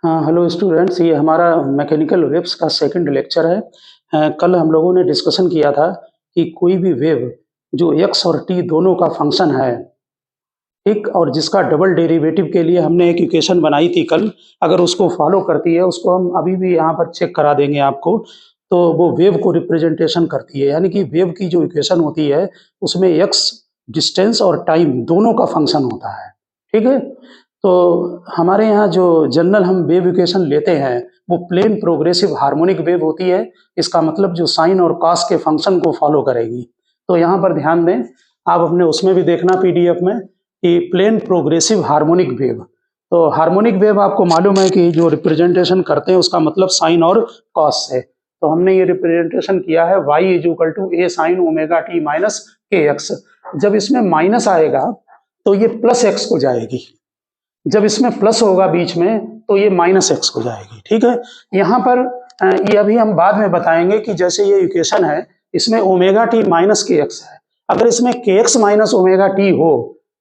हाँ, hello students, ये हमारा मैकेनिकल वेव्स का सेकंड लेक्चर है। कल हम लोगों ने डिस्कशन किया था कि कोई भी वेव जो एक्स और टी दोनों का फंक्शन है, ठीक, और जिसका डबल डेरिवेटिव के लिए हमने एक इक्वेशन बनाई थी कल, अगर उसको फॉलो करती है, उसको हम अभी भी यहाँ पर चेक करा देंगे आपको, तो वो वेव को रिप्रेजेंटेशन करती है। यानी कि वेव की जो इक्वेशन होती है उसमें एक्स, डिस्टेंस और टाइम दोनों का फंक्शन होता है, ठीक है। तो हमारे यहाँ जो जनरल हम वेव इक्वेशन लेते हैं वो प्लेन प्रोग्रेसिव हार्मोनिक वेव होती है। इसका मतलब जो साइन और कॉस के फंक्शन को फॉलो करेगी। तो यहाँ पर ध्यान दें, आप अपने उसमें भी देखना पीडीएफ में कि प्लेन प्रोग्रेसिव हार्मोनिक वेव। तो हार्मोनिक वेव आपको मालूम है कि जो रिप्रेजेंटेशन करते हैं उसका मतलब साइन और कॉस है। तो हमने ये रिप्रेजेंटेशन किया है y = a sin omega t minus k x. जब इसमें माइनस आएगा तो ये प्लस एक्स को जाएगी, जब इसमें प्लस होगा बीच में तो ये माइनस एक्स हो जाएगी, ठीक है। यहाँ पर ये अभी हम बाद में बताएंगे कि जैसे ये इक्वेशन है इसमें omega t minus k x है, अगर इसमें के एक्स माइनस ओमेगा टी हो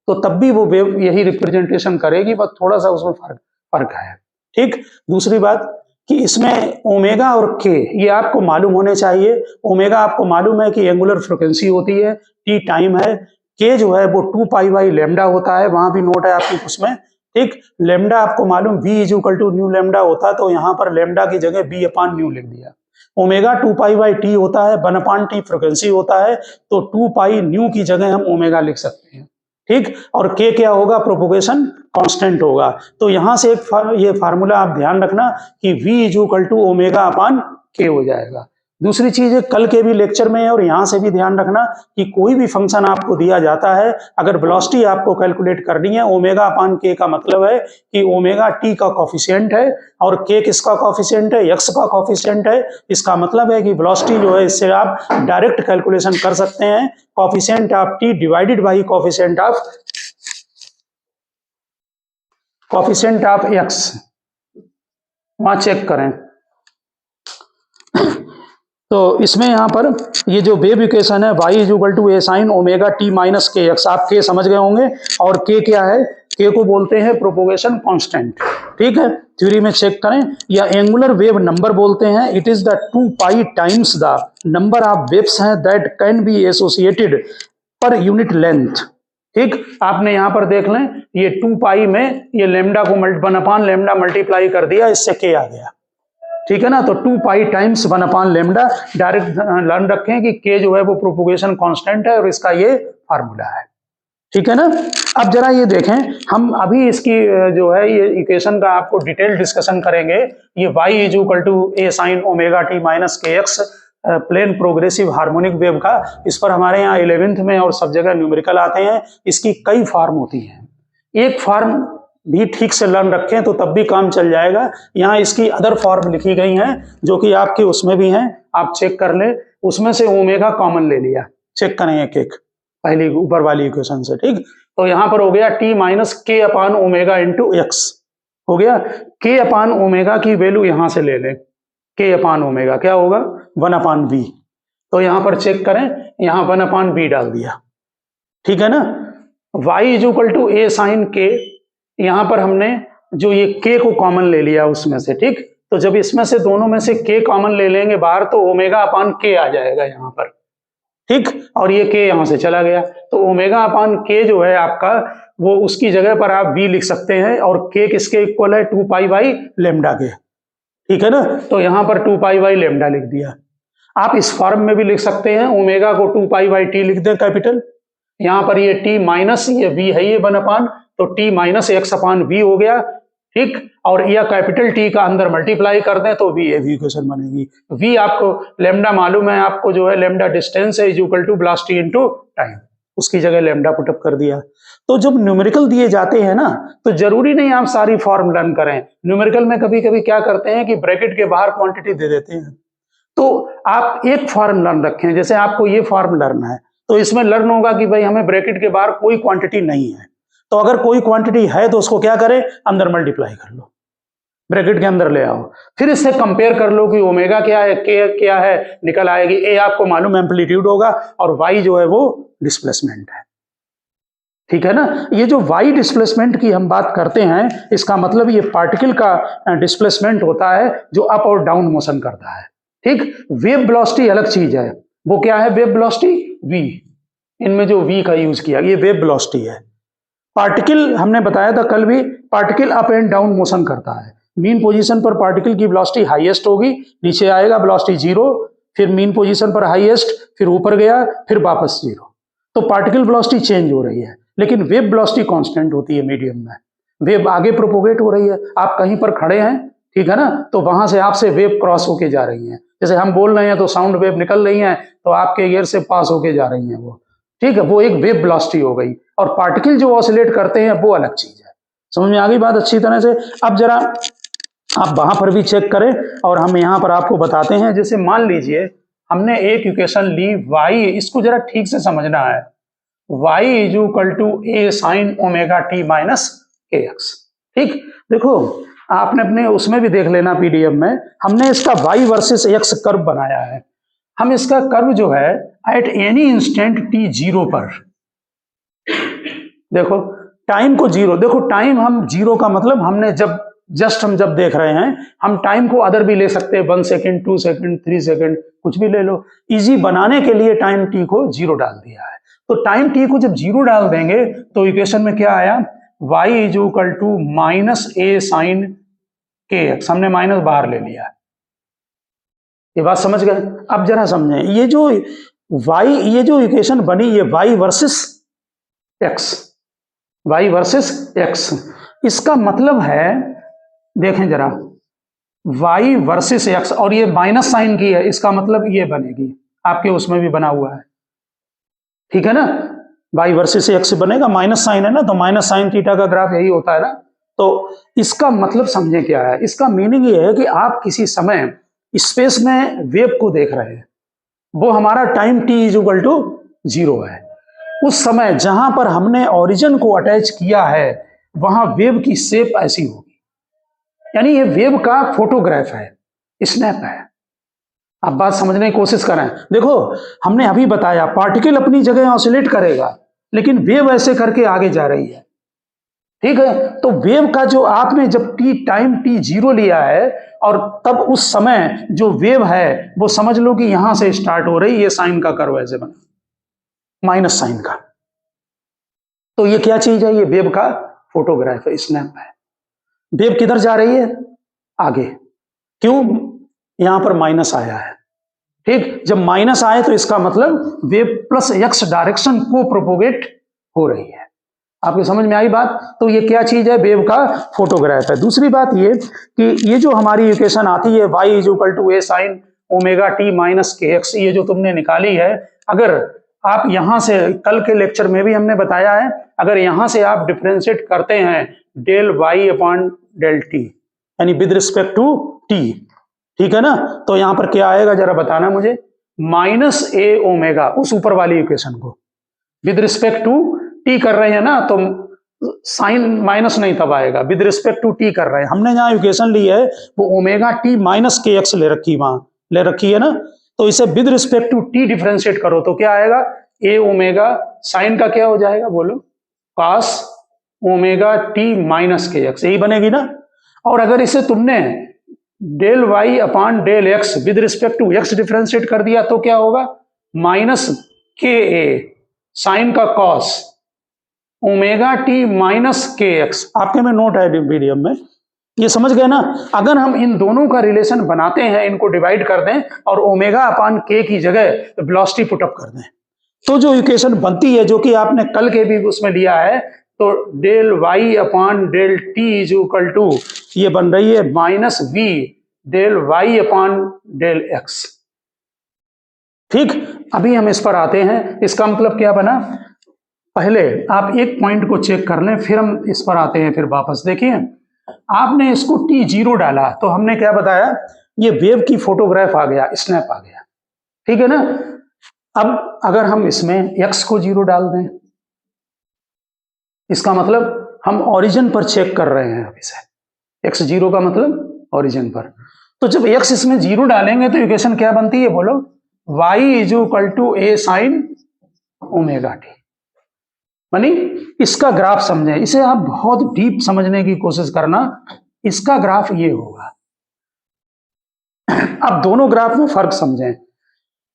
तो तब भी वो वेव यही रिप्रेजेंटेशन करेगी, बस थोड़ा सा उसमें फर्क है, ठीक। दूसरी बात कि इसमें ओमेगा और के ये आपको मालूम होने चाहिए। ओमेगा आपको मालूम है कि एंगुलर फ्रिक्वेंसी होती है, टी टाइम है, के जो है वो 2π/λ होता है, वहां भी नोट है आपकी उसमें, ठीक। लेमडा आपको मालूम v = न्यू लेमडा होता, तो यहाँ पर लेमडा की जगह b/न्यू लिख दिया। ओमेगा 2π/t होता है, 1/t फ्रिक्वेंसी होता है, तो 2π न्यू की जगह हम ओमेगा लिख सकते हैं, ठीक। और k क्या होगा? प्रोपोगेशन कांस्टेंट होगा। तो यहाँ से ये फार्मूला आप ध्यान रखना कि v = ω/k हो जाएगा। दूसरी चीज है, कल के भी लेक्चर में और यहाँ से भी ध्यान रखना कि कोई भी फंक्शन आपको दिया जाता है, अगर वेलोसिटी आपको कैलकुलेट करनी है, ω/k का मतलब है कि ओमेगा टी का कॉफिशिएंट है और k किसका कॉफिशिएंट है? x का कॉफिशिएंट है। इसका मतलब है कि वेलोसिटी जो है इससे आप डायरेक्ट कैलकुलेशन कर सकते हैं, coefficient of t divided by coefficient of x। वहां चेक करें। तो इसमें यहाँ पर ये जो वेव इक्वेशन है y = a sin omega t minus k x, आप के समझ गए होंगे। और के क्या है? के को बोलते हैं प्रोपोगेशन कांस्टेंट, ठीक है। थ्योरी में चेक करें, या एंगुलर वेव नंबर बोलते हैं। It is the 2π times the number of waves हैं that can be associated per unit length, ठीक। आपने यहाँ पर देख लें, ये 2π में ये लेमडा को 1/λ मल्टीप्लाई कर दिया, इससे के आ गया, ठीक है ना। तो 2π टाइम्स 1/λ डायरेक्ट लर्न रखें कि k जो है वो प्रोपोगेशन कांस्टेंट है और इसका ये फार्मूला है, ठीक है ना। अब जरा ये देखें, हम अभी इसकी जो है ये इक्वेशन का आपको डिटेल डिस्कशन करेंगे। ये y = a sin omega t minus k x plane progressive harmonic wave का, इस पर हमारे यहाँ 11th में और सब जगह न्यूमेरिकल आते हैं। इसकी कई फॉर्म होती हैं, एक फॉर्म भी ठीक से लर्न रखें तो तब भी काम चल जाएगा। यहाँ इसकी अदर फॉर्म लिखी गई हैं जो कि आपके उसमें भी हैं, आप चेक कर लें। उसमें से ओमेगा कॉमन ले लिया, चेक करें एक एक, पहली ऊपर वाली इक्वेशन से, ठीक। तो यहाँ पर हो गया t minus k/ω into x हो गया। k/ω की वैल्यू यहाँ से ले लें, k/ω क्या होगा? 1/v। तो यहाँ पर चेक करें, यहाँ 1/v डाल दिया, ठीक है ना। y = a sin k, यहाँ पर हमने जो ये k को कॉमन ले लिया उसमें से, ठीक। तो जब इसमें से दोनों में से k कॉमन ले लेंगे बाहर तो ω/k आ जाएगा यहाँ पर, ठीक। और ये k यहाँ से चला गया, तो ω/k जो है आपका वो उसकी जगह पर आप v लिख सकते हैं, और k किसके इक्वल है? 2π/λ के, ठीक है ना। तो यहाँ पर 2π/λ लिख दिया। आप इस फॉर्म में भी लिख सकते हैं, ओमेगा को 2π/t लिख दें कैपिटल, यहाँ पर ये t माइनस ये v है, ये 1/, तो t माइनस x/v हो गया, ठीक। और यह कैपिटल T का अंदर मल्टीप्लाई कर दें तो v इक्वेशन बनेगी। v आपको लेमडा मालूम है, आपको जो है लेमडा डिस्टेंस है = वेलोसिटी इनटू टाइम, उसकी जगह लेमडा पुटअप कर दिया। तो जब न्यूमेरिकल दिए जाते हैं ना, तो जरूरी नहीं आप सारी फॉर्म लर्न करें। न्यूमेरिकल में कभी कभी क्या करते हैं कि ब्रैकेट के बाहर क्वांटिटी दे देते हैं, तो आप एक फॉर्म लर्न रखें। जैसे आपको ये फॉर्म लर्न है तो इसमें लर्न होगा कि भाई हमें ब्रैकेट के बाहर कोई क्वांटिटी नहीं है, तो अगर कोई क्वांटिटी है तो उसको क्या करें? अंदर मल्टीप्लाई कर लो, ब्रैकेट के अंदर ले आओ, फिर इससे कंपेयर कर लो कि ओमेगा क्या है, के क्या है, निकल आएगी। ए आपको मालूम एम्पलीट्यूड होगा और वाई जो है वो डिस्प्लेसमेंट है, ठीक है ना। ये जो y डिस्प्लेसमेंट की हम बात करते हैं, इसका मतलब ये पार्टिकल का डिस्प्लेसमेंट होता है जो अप और डाउन मोशन करता है। ठीक, वेव वेलोसिटी अलग चीज है। वो क्या है वेव वेलोसिटी? v। इनमें जो v का यूज किया ये वेव वेलोसिटी है। पार्टिकल हमने बताया था कल भी, particle up and down motion करता है। मीन पोजीशन पर पार्टिकल की वेलोसिटी हाईएस्ट होगी, नीचे आएगा वेलोसिटी जीरो, फिर मीन पोजीशन पर हाईएस्ट, फिर ऊपर गया, फिर वापस जीरो। तो पार्टिकल वेलोसिटी चेंज हो रही है, लेकिन वेव वेलोसिटी कांस्टेंट होती है मीडियम में। वेव आगे प्रोपोगेट हो रही है, आप कहीं पर खड़े हैं, ठीक है ना, तो वहां से आपसे वेव क्रॉस होके जा रही है। जैसे हम बोल रहे हैं तो साउंड वेव निकल रही है, तो आपके ईयर से पास होके जा रही है वो, ठीक है, वो एक वेव वेलोसिटी हो गई। और पार्टिकल जो ऑसिलेट करते हैं वो अलग चीज है। समझ में आ गई बात अच्छी तरह से? अब जरा आप वहां पर भी चेक करें और हम यहाँ पर आपको बताते हैं। जैसे मान लीजिए हमने एक इक्वेशन ली y, इसको जरा ठीक से समझना है। y is equal to a sine omega t minus kx। ठीक, देखो आपने अपने उसमें भी देख लेना पीडीएफ में, हमने इसका y वर्सेस x कर्व बनाया है। हम इसका कर्व जो है at any instant t zero पर, देखो टाइम को जीरो, देखो टाइम हम जीरो का मतलब हमने जब हम जब देख रहे हैं, हम टाइम को अदर भी ले सकते हैं, 1 सेकेंड, 2 सेकेंड, 3 सेकेंड, कुछ भी ले लो। इजी बनाने के लिए टाइम टी को जीरो डाल दिया है। तो टाइम टी को जब जीरो डाल देंगे तो इक्वेशन में क्या आया, y is equal to minus a sine k x, हमने माइनस बाहर ले लिया। ये बात समझ गए? अब जरा समझें, ये जो y, ये जो इक्वेशन बनी, ये y versus x, y versus x, इसका मतलब है, देखें जरा, y वर्सेस x, और ये माइनस साइन की है, इसका मतलब ये बनेगी, आपके उसमें भी बना हुआ है, ठीक है ना, y वर्सेस x बनेगा, माइनस साइन है ना, तो माइनस साइन थीटा का ग्राफ यही होता है ना। तो इसका मतलब समझे क्या है, इसका मीनिंग ये है कि आप किसी समय स्पेस में वेव को देख रहे हैं, वो हमारा time t is equal to zero है। उस समय जहां पर हमने ओरिजिन को अटैच किया है वहां वेव की शेप ऐसी होगी, यानी ये वेव का फोटोग्राफ है, स्नैप है। आप बात समझने की कोशिश करें। देखो हमने अभी बताया पार्टिकल अपनी जगह ऑसिलेट करेगा, लेकिन वेव ऐसे करके आगे जा रही है, ठीक है। तो वेव का जो आपने जब टाइम टी जीरो लिया है, और तब उस समय जो वेव है वो समझ लो कि यहां से स्टार्ट हो रही, ये साइन का कर्व ऐसे बना, माइनस साइन का। तो ये क्या चीज है, ये वेव का फोटोग्राफ है, स्नैप है। वेव किधर जा रही है, आगे, क्यों, यहां पर माइनस आया है, ठीक। जब माइनस आए तो इसका मतलब वेव प्लस एक्स डायरेक्शन को प्रोपोगेट हो रही है। आपको समझ में आई बात? तो ये क्या चीज है, वेव का फोटोग्राफ है। दूसरी बात ये कि ये जो हमारी इक्वेशन आती है y is equal to a sine omega t minus k x, ये जो तुमने निकाली है, अगर आप यहां से, कल के लेक्चर में भी हमने बताया है, अगर यहां से आप डिफरेंशिएट करते हैं del y upon del t, यानी विद रिस्पेक्ट टू t, ठीक है ना, तो यहां पर क्या आएगा जरा बताना मुझे, माइनस ए ओमेगा, उस ऊपर वाली इक्वेशन को विद रिस्पेक्ट टू टी कर रहे हैं ना, तो साइन माइनस नहीं तब आएगा, विद रिस्पेक्ट टू टी कर रहे हैं। हमने जहां इक्वेशन ली है वो omega t minus k x ले रखी, वहां ले रखी है ना, तो इसे with respect to t differentiate करो तो क्या आएगा, ए ओमेगा, साइन का क्या हो जाएगा बोलो, cos omega t minus k x, यही बनेगी ना। और अगर इसे तुमने del y upon del x with respect to x differentiate कर दिया तो क्या होगा, माइनस के ए साइन का cos omega t minus k x, आपके में नोट है वीडियो में, ये समझ गए ना। अगर हम इन दोनों का रिलेशन बनाते हैं, इनको डिवाइड कर दें और ओमेगा अपॉन के की जगह वेलोसिटी पुटअप कर दें, तो जो इक्वेशन बनती है, जो कि आपने कल के भी उसमें लिया है, तो del y upon del t is equal to, ये बन रही है minus v del y upon del x, ठीक। अभी हम इस पर आते हैं, इसका मतलब क्या बना, पहले आप एक पॉइंट को चेक कर लें, फिर हम इस पर आते हैं, फिर वापस देखिए। आपने इसको टी जीरो डाला तो हमने क्या बताया, ये वेव की फोटोग्राफ आ गया, स्नैप आ गया, ठीक है ना। अब अगर हम इसमें एक्स को जीरो डाल दें, इसका मतलब हम ओरिजिन पर चेक कर रहे हैं, अब इसे एक्स जीरो का मतलब ओरिजिन पर। तो जब एक्स इसमें जीरो डालेंगे तो इक्वेशन क्या बनती है बोलो, y is equal to a sine omega t. मानी इसका ग्राफ समझें, इसे आप बहुत डीप समझने की कोशिश करना। इसका ग्राफ ये होगा। अब दोनों ग्राफ में फर्क समझें।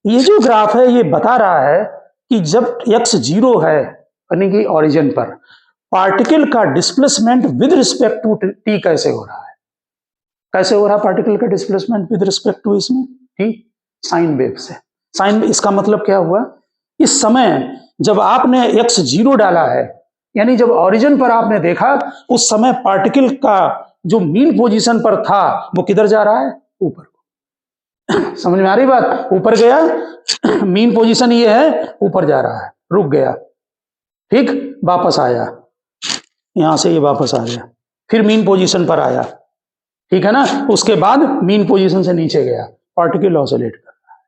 ये जो ग्राफ है ये बता रहा है कि जब x 0 है यानी कि ओरिजिन पर, पार्टिकल का displacement with respect to t कैसे हो रहा है। कैसे हो रहा है पार्टिकल का डिस्प्लेसमेंट विद रिस्पेक्ट टू इसमें t? साइन वेव से। साइन, इसका मतलब क्या हुआ, इस समय जब आपने x 0 डाला है, यानी जब ओरिजिन पर आपने देखा, उस समय पार्टिकल का जो मीन पोजीशन पर था वो किधर जा रहा है, ऊपर। समझ में आ रही बात? ऊपर गया, मीन पोजीशन ये है, ऊपर जा रहा है, रुक गया, ठीक, वापस आया, यहां से ये वापस आ गया, फिर मीन पोजीशन पर आया, ठीक है ना। उसके बाद मीन पोजीशन से नीचे गया, पार्टिकल ऑसिलेट कर रहा है।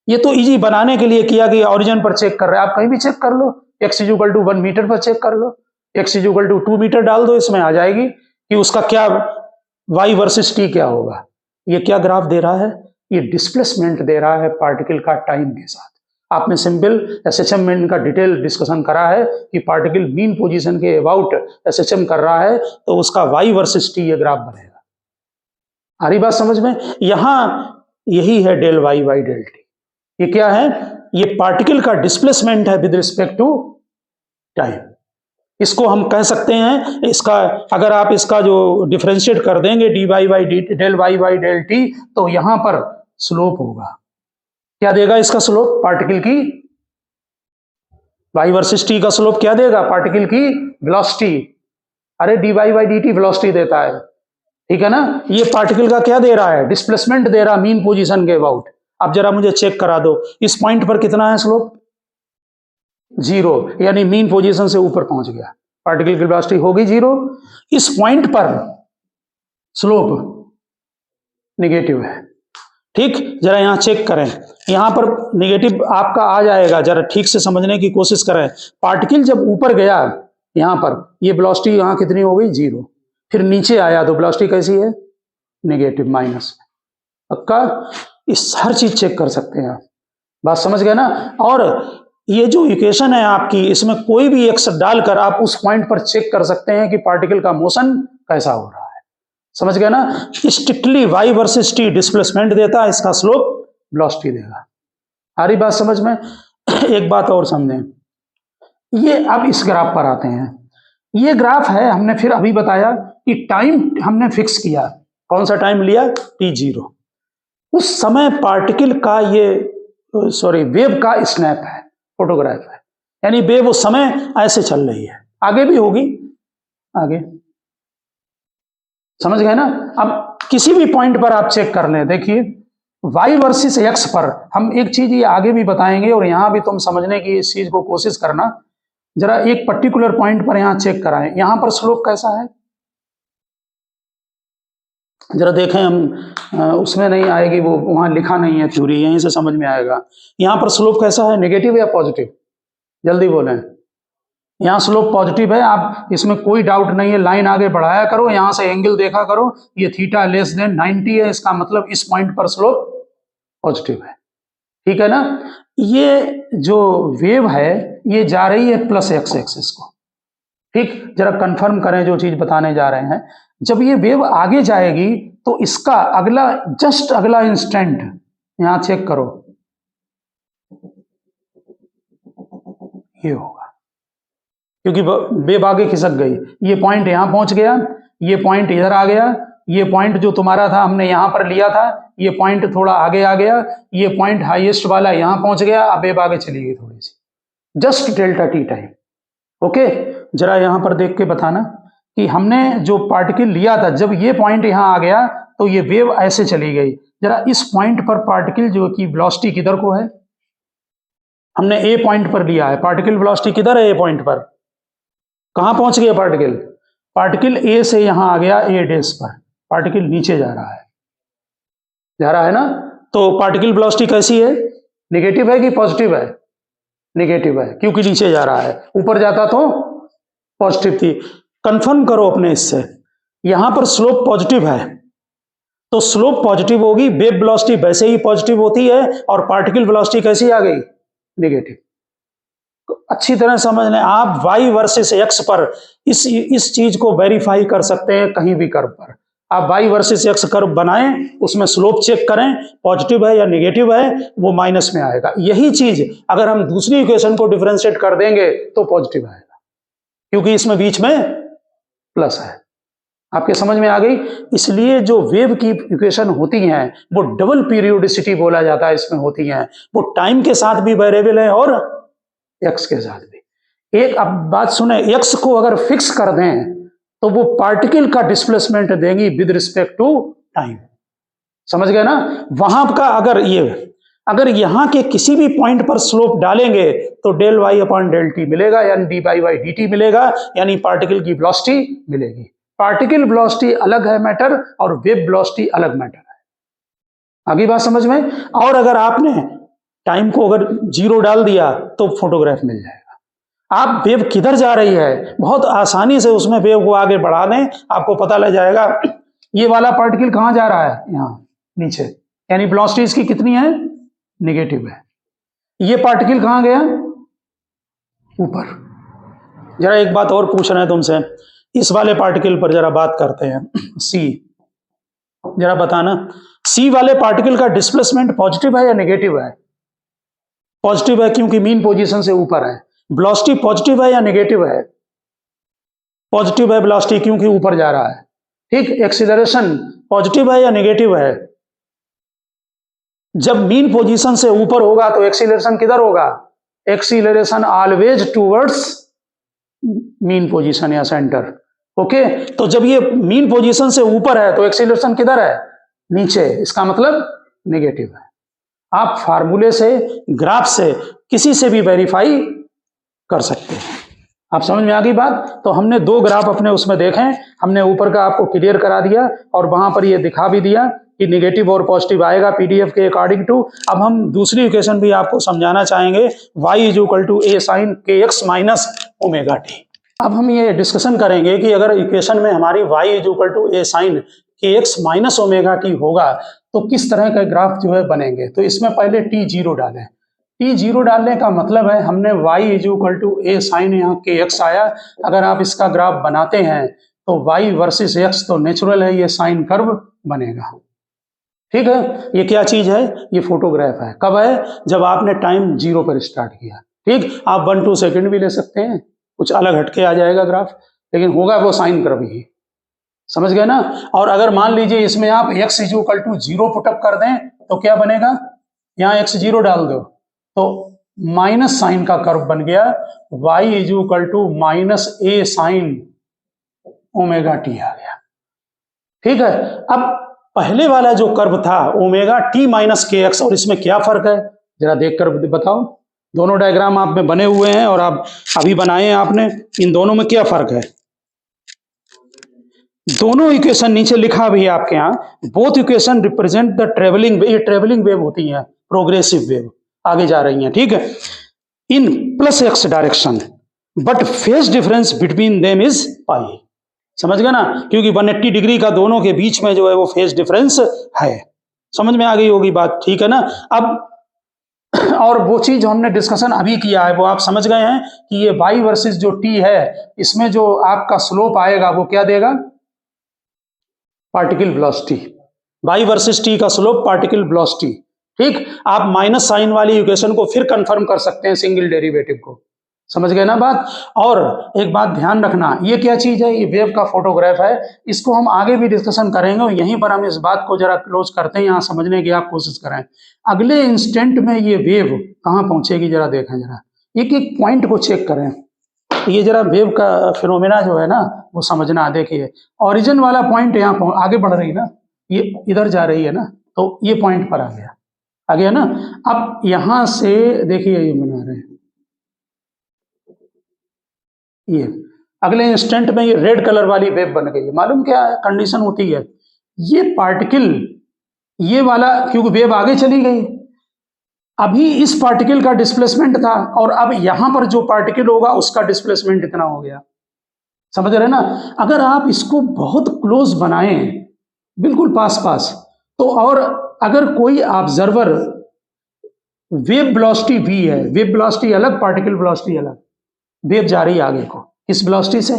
ये तो इजी बनाने के लिए किया कि ओरिजिन पर चेक कर रहे हैं, आप कहीं भी चेक कर लो, x = 1 मीटर पर चेक कर लो, x = 2 मीटर डाल दो, इसमें आ जाएगी कि उसका क्या y वर्सेस t क्या होगा। ये क्या ग्राफ दे रहा है, ये डिस्प्लेसमेंट दे रहा है पार्टिकल का टाइम के साथ। आपने सिंपल एसएचएम का डिटेल डिस्कशन करा है कि पार्टिकल मीन पोजीशन के अबाउट एसएचएम कर रहा है तो उसका y वर्सेस t ये ग्राफ बनेगा। आ रही बात समझ में? यहां यही है del y by del t। ये क्या है, ये पार्टिकल का डिस्प्लेसमेंट है विद रिस्पेक्ट टू टाइम। इसको हम कह सकते हैं, इसका अगर आप इसका जो डिफरेंशिएट कर देंगे dy by del y by del t, तो यहां पर स्लोप होगा। क्या देगा इसका स्लोप, पार्टिकल की y वर्सेस t का स्लोप क्या देगा, पार्टिकल की वेलोसिटी। अरे dy बाई dt वेलोसिटी देता है, ठीक है ना। ये पार्टिकल का क्या दे रहा है, डिस्प्लेसमेंट दे रहा मीन पोजीशन के अबाउट। अब जरा मुझे चेक करा दो, इस पॉइंट पर कितना है स्लोप, 0, यानी मीन पोजीशन से ऊपर पहुंच गया, पार्टिकल की वेलोसिटी होगी 0। इस पॉइंट पर स्लोप नेगेटिव है, ठीक। जरा यहां चेक करें, यहां पर नेगेटिव आपका आ जाएगा, जरा ठीक से समझने की कोशिश करें। पार्टिकल जब ऊपर गया, यहां पर ये वेलोसिटी यहां कितनी हो गई, 0, फिर नीचे आया तो वेलोसिटी कैसी है, नेगेटिव, माइनस। पक्का? इस हर चीज चेक कर सकते हैं आप, बात समझ गए ना। और ये जो इक्वेशन है आपकी, इसमें कोई भी एक्स डालकर आप उस पॉइंट पर चेक कर सकते हैं कि पार्टिकल का मोशन कैसा हो रहा है। समझ गए ना। Strictly y versus t displacement देता है, इसका स्लोप वेलोसिटी देगा। आ रही बात समझ में? एक बात और समझें, ये अब इस ग्राफ पर आते हैं। ये ग्राफ है, हमने फिर अभी बताया कि टाइम हमने फिक्स किया, कौन सा टाइम लिया, t0। उस समय पार्टिकल का ये वेव का स्नैप है, फोटोग्राफ है, यानी वेव उस समय ऐसे चल रही है, आगे भी होगी, आगे। समझ गए ना। अब किसी भी पॉइंट पर आप चेक कर लें, देखिए y वर्सेस x पर हम एक चीज ये आगे भी बताएंगे, और यहां भी तुम समझने की इस चीज को कोशिश करना। जरा एक पर्टिकुलर पॉइंट पर यहां चेक कराएं, यहां पर स्लोप कैसा है, जरा देखें हम, उसमें नहीं आएगी, वो वहां लिखा नहीं है थ्योरी, यहीं से समझ में आएगा। यहां पर स्लोप कैसा है, नेगेटिव या पॉजिटिव, जल्दी बोलें। यहां स्लोप पॉजिटिव है, आप इसमें कोई डाउट नहीं है, लाइन आगे बढ़ाया करो, यहां से एंगल देखा करो, ये थीटा लेस देन 90 है, इसका मतलब इस पॉइंट पर स्लोप पॉजिटिव है, ठीक है ना। ये जो वेव है ये जा रही है प्लस x एक्सिस को, ठीक। जरा कंफर्म करें जो चीज बताने जा रहे हैं। जब ये वेव आगे जाएगी तो इसका अगला, जस्ट अगला इंस्टेंट, यहां चेक करो, ये होगा, क्योंकि वेव आगे खिसक गई। ये पॉइंट यहां पहुंच गया, ये पॉइंट इधर आ गया, ये पॉइंट जो तुम्हारा था हमने यहां पर लिया था, ये पॉइंट थोड़ा आगे आ गया, ये पॉइंट हाईएस्ट वाला यहां पहुंच गया, अब वेव आगे चली गई थोड़ी सी, just delta t time. Okay, जरा यहां पर देख के बताना कि हमने जो पार्टिकल लिया था, जब ये पॉइंट यहां आ गया तो ये वेव ऐसे चली गई। जरा इस पॉइंट पर पार्टिकल जो की वेलोसिटी किधर को है, हमने ए पॉइंट पर लिया है, पार्टिकल वेलोसिटी किधर है, ए पॉइंट पर, कहां पहुंच गया पार्टिकल, पार्टिकल ए से यहां आ गया ए डेस पर, पार्टिकल नीचे जा रहा है ना। तो पार्टिकल वेलोसिटी कैसी है, नेगेटिव है कि पॉजिटिव है, नेगेटिव है, क्योंकि नीचे जा रहा है, ऊपर जाता तो पॉजिटिव थी। कंफर्म करो अपने इससे, यहां पर स्लोप पॉजिटिव है तो स्लोप पॉजिटिव होगी, वेव वेलोसिटी वैसे ही पॉजिटिव होती है, और पार्टिकल वेलोसिटी कैसी आ गई, नेगेटिव। अच्छी तरह समझ लें, आप y वर्सेस x पर इस चीज को वेरीफाई कर सकते हैं कहीं भी कर्व पर। आप y वर्सेस x कर्व बनाएं, उसमें स्लोप चेक करें, पॉजिटिव है या नेगेटिव है, वो माइनस में आएगा। यही चीज अगर हम दूसरी इक्वेशन को डिफरेंशिएट कर देंगे तो पॉजिटिव आएगा, क्योंकि इसमें बीच में प्लस है। आपके समझ में आ गई? इसलिए जो वेव की इक्वेशन होती हैं वो डबल पीरियोडिसिटी बोला जाता है, इसमें होती हैं। वो टाइम के साथ भी वेरिएबल है और एक्स के साथ भी। एक अब बात सुने, एक्स को अगर फिक्स कर दें तो वो पार्टिकल का डिस्प्लेसमेंट देंगी विद रिस्पेक्ट टू टाइम। समझ गए ना? वहां का अगर यहां के किसी भी पॉइंट पर स्लोप डालेंगे तो del y upon del t मिलेगा, यानी d by by d t मिलेगा, यानी पार्टिकल की वेलोसिटी मिलेगी। पार्टिकल वेलोसिटी अलग है मैटर और वेव वेलोसिटी अलग मैटर है। आगे बात समझ में? और अगर आपने टाइम को अगर 0 डाल दिया तो फोटोग्राफ मिल जाएगा। आप वेव किधर जा रही है बहुत आसानी से उसमें वेव को आगे बढ़ा दें, आपको पता लग जाएगा ये वाला पार्टिकल कहां जा रहा है, यहां नीचे, यानी वेलोसिटी इसकी कितनी है, नेगेटिव है। ये पार्टिकल कहां गया, ऊपर। जरा एक बात और पूछ रहे हैं तुमसे, इस वाले पार्टिकल पर जरा बात करते हैं, सी। जरा बताना, सी वाले पार्टिकल का डिस्प्लेसमेंट पॉजिटिव है या नेगेटिव है? पॉजिटिव है, क्योंकि मीन पोजीशन से ऊपर है। वेलोसिटी पॉजिटिव है या नेगेटिव है? पॉजिटिव है वेलोसिटी, क्योंकि ऊपर जा रहा है। ठीक। एक्सीलरेशन पॉजिटिव है या नेगेटिव है? जब मीन पोजीशन से ऊपर होगा तो एक्सीलरेशन किधर होगा? Acceleration always towards mean position या सेंटर। ओके, तो जब ये मीन पोजीशन से ऊपर है तो एक्सीलरेशन किधर है, नीचे। इसका मतलब नेगेटिव है। आप फार्मूले से, ग्राफ से, किसी से भी वेरीफाई कर सकते हैं। आप समझ में आ गई बात? तो हमने 2 ग्राफ अपने उसमें देखे, हमने ऊपर का आपको क्लियर करा दिया और वहां पर ये दिखा भी दिया कि नेगेटिव और पॉजिटिव आएगा पीडीएफ के अकॉर्डिंग टू। अब हम दूसरी इक्वेशन भी आपको समझाना चाहेंगे, y = a sin kx minus omega T. अब हम ये डिस्कशन करेंगे कि अगर इक्वेशन में हमारी y = a sin kx minus omega T होगा तो किस तरह का ग्राफ जो है बनेंगे। तो इसमें पहले t0 डालें। t0 डालने का मतलब है हमने y = a sin यहाँ kx आया, अगर आप इसका ग्राफ बनाते हैं तो y वर्सेस x तो नेचुरल है, ये साइन कर्व बनेगा। ठीक है, ये क्या चीज है, ये फोटोग्राफ है। कब है, जब आपने टाइम 0 पर स्टार्ट किया। ठीक, आप 1-2 सेकंड भी ले सकते हैं, कुछ अलग हटके आ जाएगा ग्राफ, लेकिन होगा वो साइन कर्व ही। समझ गए ना? और अगर मान लीजिए इसमें आप x = 0 पुटअप कर दें तो क्या बनेगा, यहाँ x 0 डाल दो तो माइनस साइन का कर्व बन गया, y = -a sin omega t आ गया। ठीक है, अब पहले वाला जो कर्व था omega t minus k x, और इसमें क्या फर्क है जरा देख कर बताओ। दोनों डायग्राम आप में बने हुए हैं और आप अभी बनाए हैं आपने, इन दोनों में क्या फर्क है? दोनों इक्वेशन नीचे लिखा भी है आपके यहाँ, both equation represent the travelling wave. ये ट्रेवलिंग वेव होती है, प्रोग्रेसिव वेव, आगे जा रही हैं। ठीक है, in plus x direction, but phase difference between them is pi. समझ गए ना? क्योंकि 180 डिग्री का दोनों के बीच में जो है वो फेज डिफरेंस है। समझ में आ गई होगी बात? ठीक है ना? अब और वो चीज जो हमने डिस्कशन अभी किया है वो आप समझ गए हैं कि ये y वर्सेस जो t है, इसमें जो आपका स्लोप आएगा वो क्या देगा, particle velocity. y versus t का स्लोप पार्टिकल वेलोसिटी। ठीक, आप माइनस साइन वाली इक्वेशन को फिर कंफर्म कर सकते हैं सिंगल डेरिवेटिव को। समझ गए ना बात? और एक बात ध्यान रखना, ये क्या चीज है, ये वेव का फोटोग्राफ है, इसको हम आगे भी डिस्कशन करेंगे और यहीं पर हम इस बात को जरा क्लोज करते हैं, यहाँ समझने की आप कोशिश करें। अगले इंस्टेंट में ये वेव कहाँ पहुंचेगी जरा देखें, जरा एक एक पॉइंट को चेक करें। ये जरा वेव का फिनोमेना जो है ना वो समझना। देखिए ओरिजिन वाला पॉइंट यहाँ आगे बढ़ रही ना, ये इधर जा रही है ना, तो ये पॉइंट पर आ गया, आ गया ना। अब यहां से देखिए ये बना रहे हैं, ये अगले इंस्टेंट में ये रेड कलर वाली वेव बन गई है। मालूम क्या कंडीशन होती है, ये पार्टिकल ये वाला, क्योंकि वेव आगे चली गई, अभी इस पार्टिकल का डिस्प्लेसमेंट था और अब यहां पर जो पार्टिकल होगा उसका डिस्प्लेसमेंट इतना हो गया। समझ रहे ना? अगर आप इसको बहुत क्लोज बनाएं, बिल्कुल पास पास, तो और अगर कोई ऑब्जर्वर वेव वेलोसिटी v है, वेव वेलोसिटी अलग, पार्टिकल वेलोसिटी अलग। वेव जा रही है आगे को, किस वेलोसिटी से?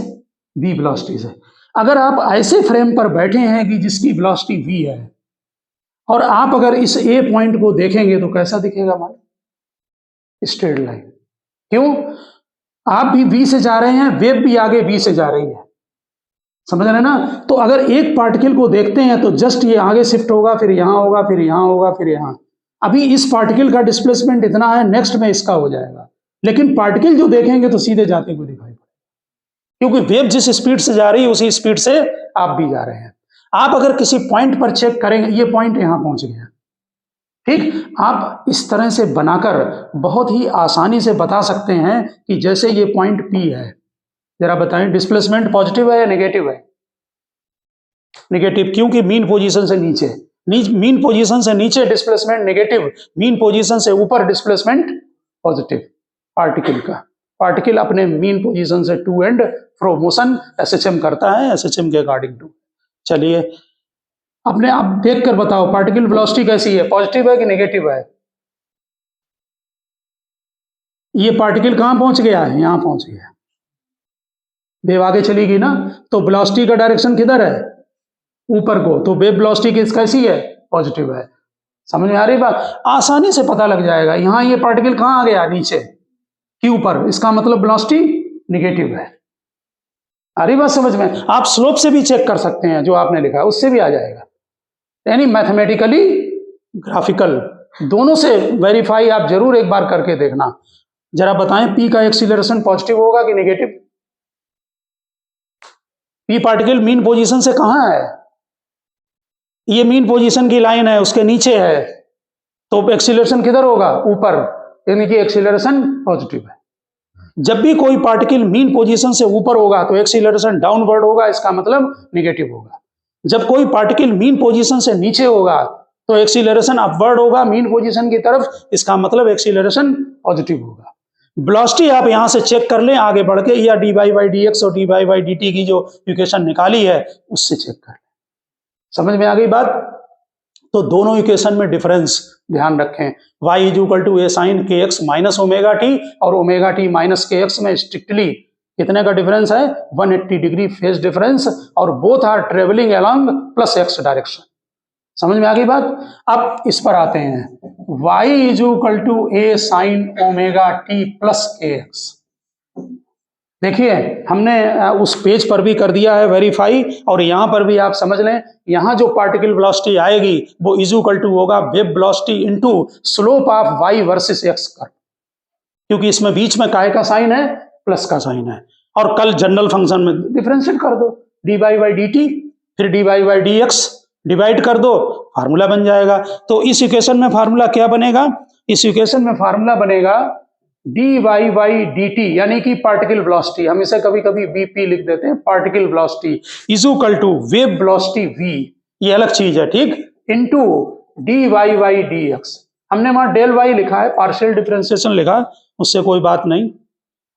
v वेलोसिटी से। अगर आप ऐसे फ्रेम पर बैठे हैं कि जिसकी वेलोसिटी v है, और आप अगर इस a पॉइंट को देखेंगे तो कैसा दिखेगा हमारा? Straight line. क्यों? आप भी v से जा रहे हैं, वेव भी आगे v से जा रही है, समझ रहे ना? तो अगर एक पार्टिकल को देखते हैं तो जस्ट ये आगे शिफ्ट होगा, फिर यहां होगा, फिर यहां होगा, फिर यहां। अभी इस पार्टिकल का डिस्प्लेसमेंट इतना है, नेक्स्ट में इसका हो जाएगा, लेकिन पार्टिकल जो देखेंगे तो सीधे जाते हुए दिखाई पड़ेगा, क्योंकि वेव जिस स्पीड से जा रही है उसी स्पीड से आप भी जा रहे हैं। आप अगर किसी पॉइंट पर चेक करेंगे, ये पॉइंट यहां पहुंच गया, ठीक, आप इस तरह से बनाकर बहुत ही आसानी से बता सकते हैं कि जैसे ये पॉइंट P है, जरा बताएं डिस्प्लेसमेंट पॉजिटिव है या नेगेटिव है? नेगेटिव, क्योंकि मीन पोजीशन से नीचे, मीन पोजीशन से नीचे डिस्प्लेसमेंट नेगेटिव, मीन पोजीशन से ऊपर डिस्प्लेसमेंट पॉजिटिव। पार्टिकल का, पार्टिकल अपने मीन पोजीशन से to and fro motion SHM करता है, एसएचएम के अकॉर्डिंग टू। चलिए अपने आप देख कर बताओ पार्टिकल वेलोसिटी कैसी है, पॉजिटिव है कि नेगेटिव है? ये पार्टिकल कहां पहुंच गया है? यहां पहुंच गया, वेव आगे चलेगी ना, तो वेलोसिटी का डायरेक्शन किधर है? ऊपर को, तो वेव वेलोसिटी कैसी है? पॉजिटिव है। समझ में आ रही बात? आसानी से पता लग जाएगा। यहां ये पार्टिकल कहां आ गया? नीचे, क्यू पर, इसका मतलब वेलोसिटी नेगेटिव है। आ रही बात समझ में? आप स्लोप से भी चेक कर सकते हैं, जो आपने लिखा है उससे भी आ जाएगा, यानी मैथमेटिकली, ग्राफिकल, दोनों से वेरीफाई आप जरूर एक बार करके देखना। जरा बताएं पी का एक्सीलरेशन पॉजिटिव होगा कि negative? P particle mean position से कहां है? ये मीन पोजीशन की लाइन है, उसके नीचे है, तो एक्सीलरेशन किधर होगा? ऊपर, यानी कि एक्सीलरेशन पॉजिटिव है। जब भी कोई पार्टिकल मीन पोजीशन से ऊपर होगा तो एक्सीलरेशन डाउनवर्ड होगा, इसका मतलब नेगेटिव होगा। जब कोई पार्टिकल मीन पोजीशन से नीचे होगा तो एक्सीलरेशन अपवर्ड होगा मीन पोजीशन की तरफ, इसका मतलब एक्सीलरेशन पॉजिटिव होगा। वेलोसिटी आप यहां से चेक कर लें आगे बढ़ के, या dy by dx और dy by dt की जो इक्वेशन निकाली है उससे चेक कर लें। समझ में आ गई बात? तो दोनों इक्वेशन में डिफरेंस ध्यान रखें, y is equal to a sin kx minus omega t, और ओमेगा टी माइनस kx में स्ट्रिक्टली कितने का डिफरेंस है? 180 डिग्री फेज डिफरेंस, और both are travelling along plus x direction. समझ में आ गई बात? अब इस पर आते हैं, y is equal to a sin omega t plus kx। देखिए हमने उस पेज पर भी कर दिया है वेरीफाई, और यहां पर भी आप समझ लें, यहां जो पार्टिकल वेलोसिटी आएगी वो इज इक्वल टू होगा wave velocity into slope of y versus x curve, क्योंकि इसमें बीच में काय का साइन है? प्लस का साइन है। और कल जनरल फंक्शन में डिफरेंशिएट कर दो, dy by dt, फिर dy by dx डिवाइड कर दो, फार्मूला बन जाएगा। तो इस इक्वेशन में फार्मूला क्या बनेगा? इस इक्वेशन में फार्मूला बनेगा dy by dt, यानी कि पार्टिकल वेलोसिटी, हम इसे कभी कभी vp लिख देते हैं, particle velocity is equal to wave velocity v, ये अलग चीज है, ठीक, इनटू dy by dx। हमने वहां डेल y लिखा है, पार्शियल डिफरेंशिएशन लिखा, उससे कोई बात नहीं।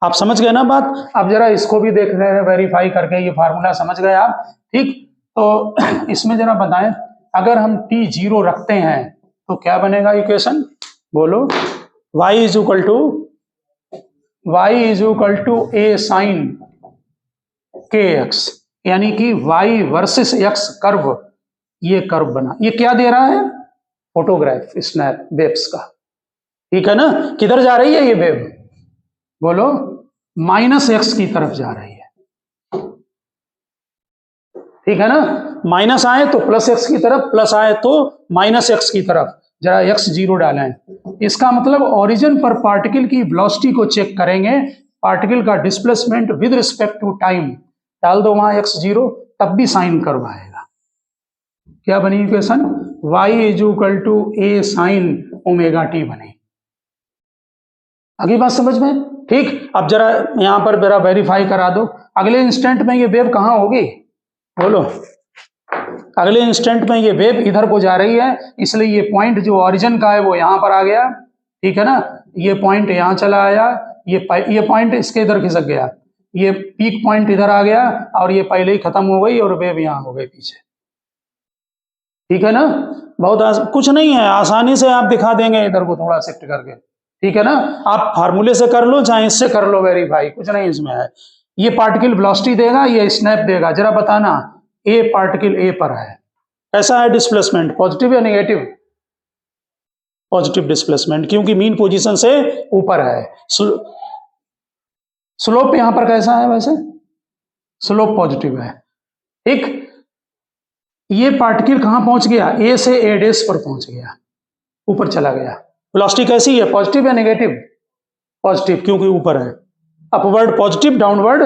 आप समझ गए ना बात? अब जरा इसको भी देख रहे हैं वेरीफाई करके, ये फार्मूला समझ गए आप, ठीक। तो इसमें जरा बताएं, अगर हम t जीरो रखते हैं तो क्या बनेगा इक्वेशन? बोलो। y is equal to a sin kx, यानी कि y वर्सेस x कर्व, ये कर्व बना। ये क्या दे रहा है? फोटोग्राफ, स्नैप वेव्स का, ठीक है ना। किधर जा रही है ये वेव? बोलो। माइनस x की तरफ जा रही है, ठीक है ना। माइनस आए तो प्लस x की तरफ, प्लस आए तो माइनस x की तरफ। जरा x जीरो डालें, इसका मतलब ओरिजिन पर पार्टिकल की वेलोसिटी को चेक करेंगे, पार्टिकल का displacement with respect to time डाल दो वहां x जीरो, तब भी साइन कर्व आएगा। क्या बनी equation? y is equal to a sin omega t बनी। अगली बात समझ में? ठीक। अब जरा यहां पर जरा वेरीफाई करा दो, अगले इंस्टेंट में ये वेव कहां होगी? बोलो। अगले इंस्टेंट में ये वेव इधर को जा रही है, इसलिए ये पॉइंट जो ओरिजिन का है वो यहां पर आ गया, ठीक है ना। ये पॉइंट यहां चला आया, ये पॉइंट इसके इधर खिसक गया, ये पीक पॉइंट इधर आ गया, और ये पहले ही खत्म हो गई और वेव यहां हो गई पीछे। ठीक है ना, बहुत कुछ नहीं है, आसानी से आप दिखा देंगे इधर को थोड़ा शिफ्ट करके, ठीक है ना। आप फार्मूले से कर लो चाहे इससे कर लो वेरीफाई, कुछ नहीं इसमें है। ये पार्टिकल वेलोसिटी देगा, ये स्नैप देगा, जरा बताना ए पार्टिकल ए पर है, कैसा है डिस्प्लेसमेंट, पॉजिटिव या नेगेटिव? पॉजिटिव डिस्प्लेसमेंट, क्योंकि मीन पोजीशन से ऊपर है। स्लोप यहां पर कैसा है वैसे? स्लोप पॉजिटिव है, ठीक। ये पार्टिकल कहां पहुंच गया? ए से ए डेस पर पहुंच गया, ऊपर चला गया। वेलोसिटी कैसी है, पॉजिटिव या नेगेटिव? पॉजिटिव, क्योंकि ऊपर है। अपवर्ड पॉजिटिव, डाउनवर्ड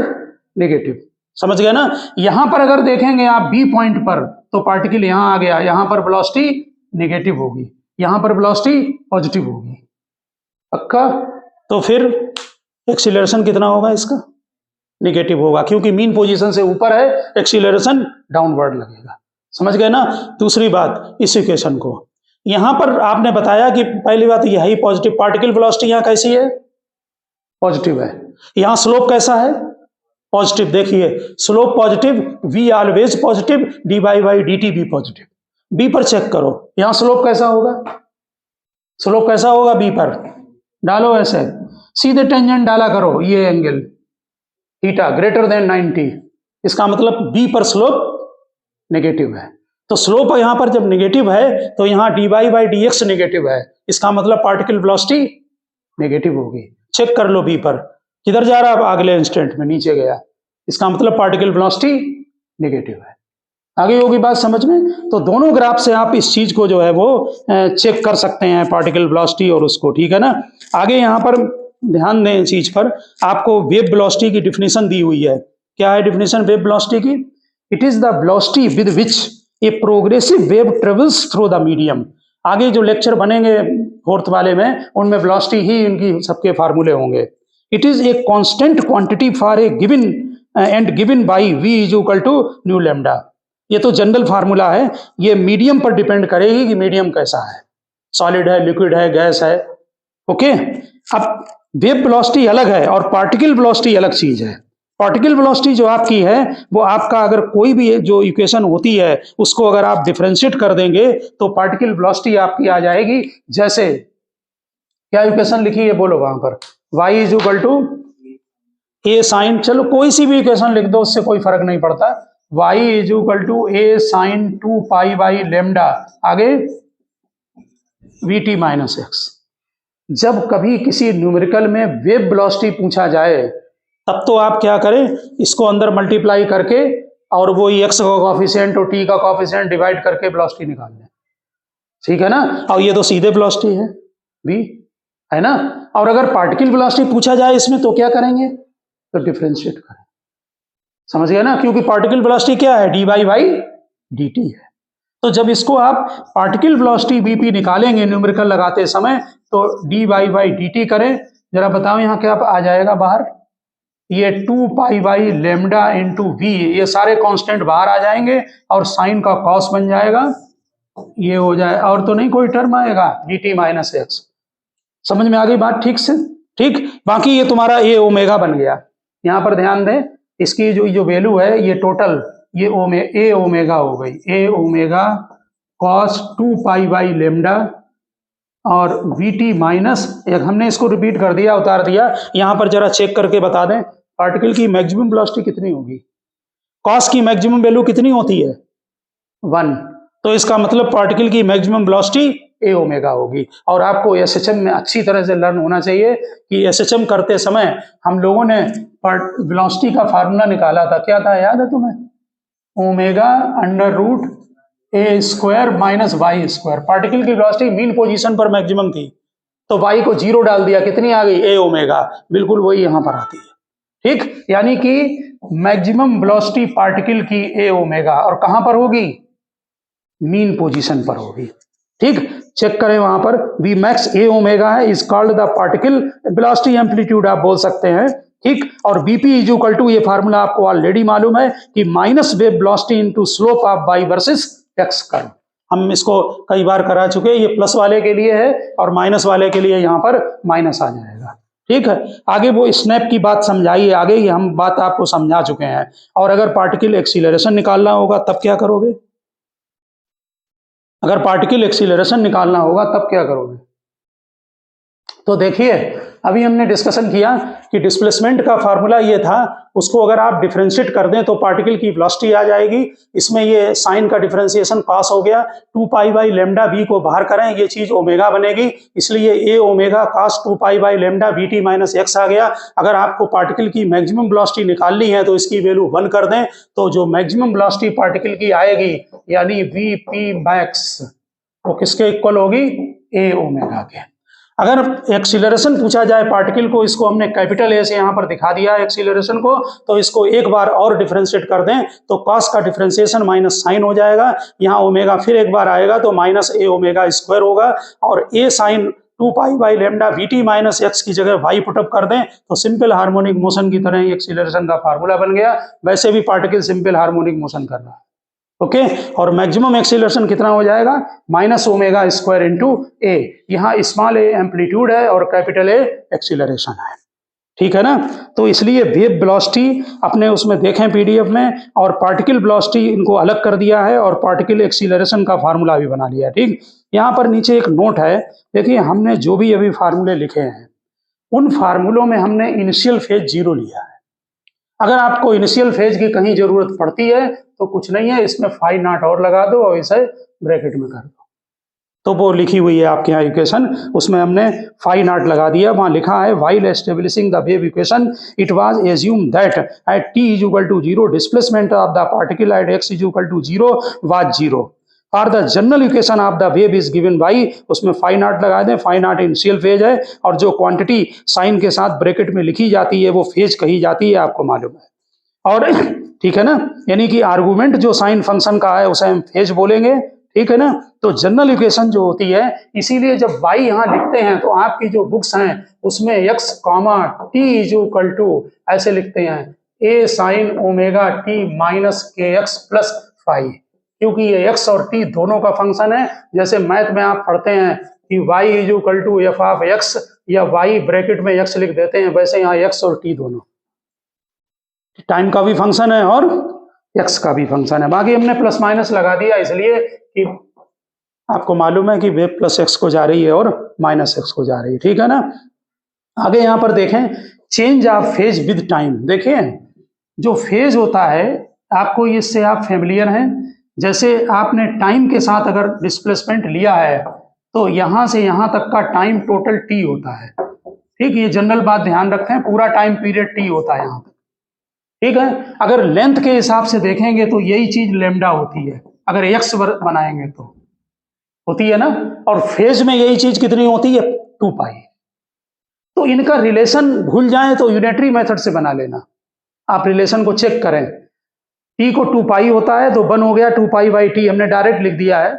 नेगेटिव, समझ गए ना। यहां पर अगर देखेंगे आप बी पॉइंट पर, तो पार्टिकल यहां आ गया, यहां पर वेलोसिटी नेगेटिव होगी, यहां पर वेलोसिटी पॉजिटिव होगी, पक्का। तो फिर एक्सीलरेशन कितना होगा इसका? नेगेटिव होगा, क्योंकि मीन पोजीशन से ऊपर है, एक्सीलरेशन डाउनवर्ड लगेगा, समझ गए ना। दूसरी बात, इस इक्वेशन को यहां पर आपने बताया कि पहली बात यह है पॉजिटिव, पार्टिकल वेलोसिटी यहां कैसी है? पॉजिटिव है। यहां स्लोप कैसा है? पॉजिटिव। देखिए slope positive, v always positive, d by by d t भी पॉजिटिव। बी पर चेक करो, यहां स्लोप कैसा होगा? स्लोप कैसा होगा बी पर? डालो ऐसे, सीधे टेंजेंट डाला करो, ये एंगल थीटा ग्रेटर देन 90, इसका मतलब बी पर स्लोप नेगेटिव है। तो स्लोप यहां पर जब नेगेटिव है तो यहां d y by d x negative है, इसका मतलब पार्टिकल वेलोसिटी नेगेटिव होगी। चेक कर लो बी पर, किधर जा रहा है? अगले इंस्टेंट में नीचे गया, इसका मतलब पार्टिकल वेलोसिटी नेगेटिव है। आगे होगी बात समझ में। तो दोनों ग्राफ से आप इस चीज को जो है वो चेक कर सकते हैं, पार्टिकल वेलोसिटी और उसको, ठीक है ना। आगे यहां पर ध्यान दें इस चीज पर, आपको वेव वेलोसिटी की डिफिनीशन दी हुई है। क्या है डिफिनीशन वेव वेलोसिटी की? It is the velocity with which a progressive wave travels through the medium. आगे जो लेक्चर बनेंगे फोर्थ वाले में, उनमें वेलोसिटी ही इनकी सबके फार्मूले होंगे। It is a constant quantity for a given and given by v is equal to nu lambda. ये तो जनरल फार्मूला है, ये मीडियम पर डिपेंड करेगी कि मीडियम कैसा है, सॉलिड है, लिक्विड है, गैस है, ओके। अब वेव वेलोसिटी अलग है और पार्टिकल वेलोसिटी अलग चीज है। पार्टिकल वेलोसिटी जो आपकी है वो आपका, अगर कोई भी जो इक्वेशन होती है उसको अगर आप डिफरेंशिएट कर देंगे तो पार्टिकल वेलोसिटी आपकी आ जाएगी, जैसे क्या इक्वेशन लिखी है बोलो वहां पर, y is equal to a sine, चलो कोई सी भी इक्वेशन लिख दो, उससे कोई फर्क नहीं पड़ता। y is equal to a sine 2 pi by lambda, आगे वी टी माइनस एक्स। जब कभी किसी न्यूमेरिकल में वेव वेलोसिटी पूछा जाए तब तो आप क्या करें, इसको अंदर मल्टीप्लाई करके और वो एक्स का कोएफिशिएंट और टी का कोएफिशिएंट डिवाइड करके वेलोसिटी निकाल लें, ठीक है ना। और ये तो सीधे वेलोसिटी है v, है ना। और अगर पार्टिकल वेलोसिटी पूछा जाए इसमें तो क्या करेंगे, तो डिफरेंशिएट करें, समझ गए ना, क्योंकि पार्टिकल वेलोसिटी क्या है, d y by d t है। तो जब इसको आप पार्टिकल वेलोसिटी बीपी निकालेंगे न्यूमेरिकल लगाते समय, तो d y by d t करें, जरा बताओ यहाँ क्या आ जाएगा बाहर, ये 2 pi by lambda into v, ये सारे कांस्टेंट बाहर आ जाएंगे और साइन का कॉस बन जाएगा, ये हो जाए, और तो नहीं कोई टर्म आएगा, डी टी माइनस एक्स। समझ में आ गई बात ठीक से? ठीक, बाकी ये तुम्हारा ए ओमेगा बन गया। यहां पर ध्यान दें, इसकी जो वैल्यू है ये टोटल, ये ए ओमेगा हो गई, a omega cos 2 pi by lambda और वी टी माइनस एक, हमने इसको रिपीट कर दिया, उतार दिया। यहां पर जरा चेक करके बता दें पार्टिकल की मैक्सिमम वेलोसिटी कितनी होगी, कॉस की मैक्सिमम वैल्यू कितनी होती है 1, तो इसका मतलब पार्टिकल की मैक्सिमम वेलोसिटी ए ओमेगा होगी। और आपको एसएचएम में अच्छी तरह से लर्न होना चाहिए कि एसएचएम करते समय हम लोगों ने वेलोसिटी का फार्मूला निकाला था, क्या था याद है तुम्हें, omega under root a square minus y square. Particle की वेलोसिटी मीन पोजीशन पर मैक्सिमम थी, तो वाई को 0 डाल दिया, कितनी आ गई, ए ओमेगा, बिल्कुल वही यहां पर आती है, ठीक। यानी कि मैक्सिमम वेलोसिटी पार्टिकल की ए ओमेगा, और कहां पर होगी, मीन पोजीशन पर होगी, ठीक। चेक करें वहां पर वी मैक्स ए ओमेगा है, is called the particle velocity amplitude आप बोल सकते हैं, ठीक। और बीपी इज इक्वल टू, ये फार्मूला आपको ऑलरेडी मालूम है कि minus wave velocity into slope of y versus x curve. हम इसको कई बार करा चुके हैं, ये प्लस वाले के लिए है और माइनस वाले के लिए यहां पर माइनस आ जाएगा, ठीक है। आगे वो स्नैप की बात समझाइए, आगे ये हम बात आपको समझा चुके हैं। और अगर पार्टिकल एक्सीलरेशन निकालना होगा तब क्या करोगे, अगर पार्टिकल एक्सीलरेशन निकालना होगा तब क्या करोगे? तो देखिए, अभी हमने डिस्कशन किया कि डिस्प्लेसमेंट का फार्मूला ये था, उसको अगर आप डिफरेंशिएट कर दें तो पार्टिकल की वेलोसिटी आ जाएगी। इसमें ये साइन का डिफरेंशिएशन पास हो गया, 2 पाई बाई लेमडा बी को बाहर करें, ये चीज ओमेगा बनेगी, इसलिए a omega cos 2 pi by lambda v t minus x आ गया। अगर आपको पार्टिकल की मैक्सिमम वेलोसिटी निकालनी है तो इसकी वैल्यू 1 कर दें, तो जो मैक्सिमम वेलोसिटी पार्टिकल की आएगी यानी वी पी मैक्स, वो किसके इक्वल होगी? ए ओमेगा के। अगर एक्सीलरेशन पूछा जाए पार्टिकल को, इसको हमने कैपिटल ए से यहाँ पर दिखा दिया एक्सीलरेशन को, तो इसको एक बार और डिफरेंशिएट कर दें तो कॉस का डिफरेंशिएशन माइनस साइन हो जाएगा, यहाँ ओमेगा फिर एक बार आएगा तो माइनस ए ओमेगा स्क्वायर होगा, और a sine 2 pi by lambda v t minus x की जगह वाई पुटअप कर दें तो सिंपल हार्मोनिक मोशन की तरह ही एक्सीलरेशन का फार्मूला बन गया। वैसे भी पार्टिकल सिंपल हार्मोनिक मोशन कर रहा है, ओके। और मैक्सिमम एक्सीलरेशन कितना हो जाएगा? माइनस ओमेगा स्क्वायर इंटू ए। यहाँ स्मॉल ए एम्पलीट्यूड है और कैपिटल ए एक्सीलरेशन है, ठीक है ना। तो इसलिए वेव वेलोसिटी अपने उसमें देखें पीडीएफ में, और पार्टिकल वेलोसिटी इनको अलग कर दिया है और पार्टिकल एक्सीलरेशन का फार्मूला भी बना लिया है, ठीक। यहाँ पर नीचे एक नोट है, देखिए हमने जो भी अभी फार्मूले लिखे हैं उन फार्मूलों में हमने इनिशियल फेज 0 लिया है। अगर आपको इनिशियल फेज की कहीं जरूरत पड़ती है तो कुछ नहीं है, इसमें फाई नॉट और लगा दो और इसे ब्रैकेट में कर दो, तो वो लिखी हुई है आपके यहाँ इक्वेशन, उसमें हमने फाई नॉट लगा दिया। वहां लिखा है while establishing the wave equation it was assume that at t is equal to 0 displacement of the particle at x is equal to 0 was 0 और the general equation of the wave is given by, उसमें phi not लगा दें, phi not initial phase है और जो quantity sign के साथ bracket में लिखी जाती है वो फेज कही जाती है, आपको मालूम है। और ठीक है ना, यानी कि आर्गुमेंट जो साइन फंक्शन का है उसे हम फेज बोलेंगे, ठीक है ना। तो जनरल इक्वेशन जो होती है, इसीलिए जब y यहाँ लिखते हैं तो आपकी जो बुक्स हैं उसमें x comma t is equal to ऐसे लिखते हैं a sine omega t minus k x plus phi, क्योंकि ये x और t दोनों का फंक्शन है। जैसे मैथ में आप पढ़ते हैं कि y is equal to f of x या y ब्रैकेट में x लिख देते हैं, वैसे यहाँ x और t दोनों टाइम का भी फंक्शन है और x का भी फंक्शन है। बाकी हमने प्लस माइनस लगा दिया इसलिए कि आपको मालूम है कि वेव प्लस x को जा रही है और माइनस x को जा रही है, ठीक है ना। आगे यहाँ पर देखें change of phase with time. देखिए जो फेज होता है आपको इससे आप फेमिलियर हैं, जैसे आपने टाइम के साथ अगर डिस्प्लेसमेंट लिया है तो यहां से यहां तक का टाइम टोटल t होता है, ठीक। ये जनरल बात ध्यान रखें, पूरा टाइम पीरियड t होता है यहाँ तक, ठीक है। अगर लेंथ के हिसाब से देखेंगे तो यही चीज लेमडा होती है, अगर x बनाएंगे तो होती है ना, और फेज में यही चीज कितनी होती है? 2 पाई। तो इनका रिलेशन भूल जाएं तो यूनिटरी मेथड से बना लेना, आप रिलेशन को चेक करें, t को 2 पाई होता है तो 1 हो गया 2 पाई बाई टी, हमने डायरेक्ट लिख दिया है,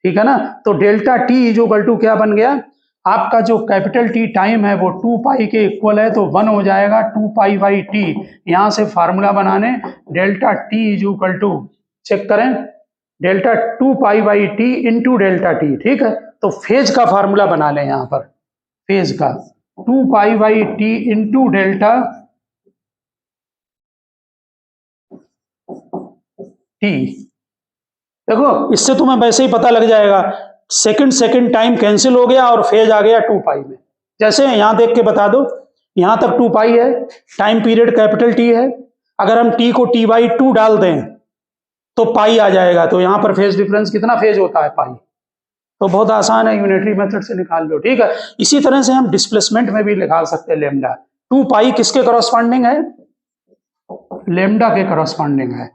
ठीक है ना। तो delta t is equal to क्या बन गया? आपका जो कैपिटल T टाइम है वो 2 पाई के इक्वल है तो 1 हो जाएगा 2 पाई बाई टी। यहां से फार्मूला बनाने delta t is equal to, check करें, delta 2 pi by t into delta t, ठीक है। तो फेज का फार्मूला बना लें, यहां पर फेज का 2 pi by t into delta T. देखो इससे तुम्हें वैसे ही पता लग जाएगा, सेकंड टाइम कैंसिल हो गया और फेज आ गया 2 पाई में। जैसे यहां देख के बता दो, यहां तक 2 पाई है, टाइम पीरियड कैपिटल टी है, अगर हम टी को t बाई 2 डाल दें तो पाई आ जाएगा, तो यहां पर फेज डिफरेंस कितना फेज होता है? पाई। तो बहुत आसान है, यूनिटरी मेथड से निकाल लो, ठीक है। इसी तरह से हम डिस्प्लेसमेंट में भी निकाल सकते हैं लेमडा। 2 पाई किसके करस्पॉन्डिंग है? लेमडा के करस्पॉन्डिंग है,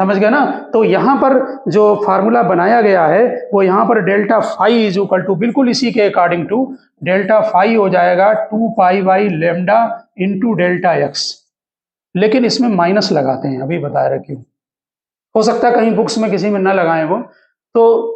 समझ गए ना। तो यहां पर जो फार्मूला बनाया गया है वो यहां पर delta phi is equal to, बिल्कुल इसी के अकॉर्डिंग टू डेल्टा फाई हो जाएगा 2 pi by lambda into delta x, लेकिन इसमें माइनस लगाते हैं, अभी बता रहे क्यों, हो सकता है कहीं बुक्स में किसी में ना लगाए वो। तो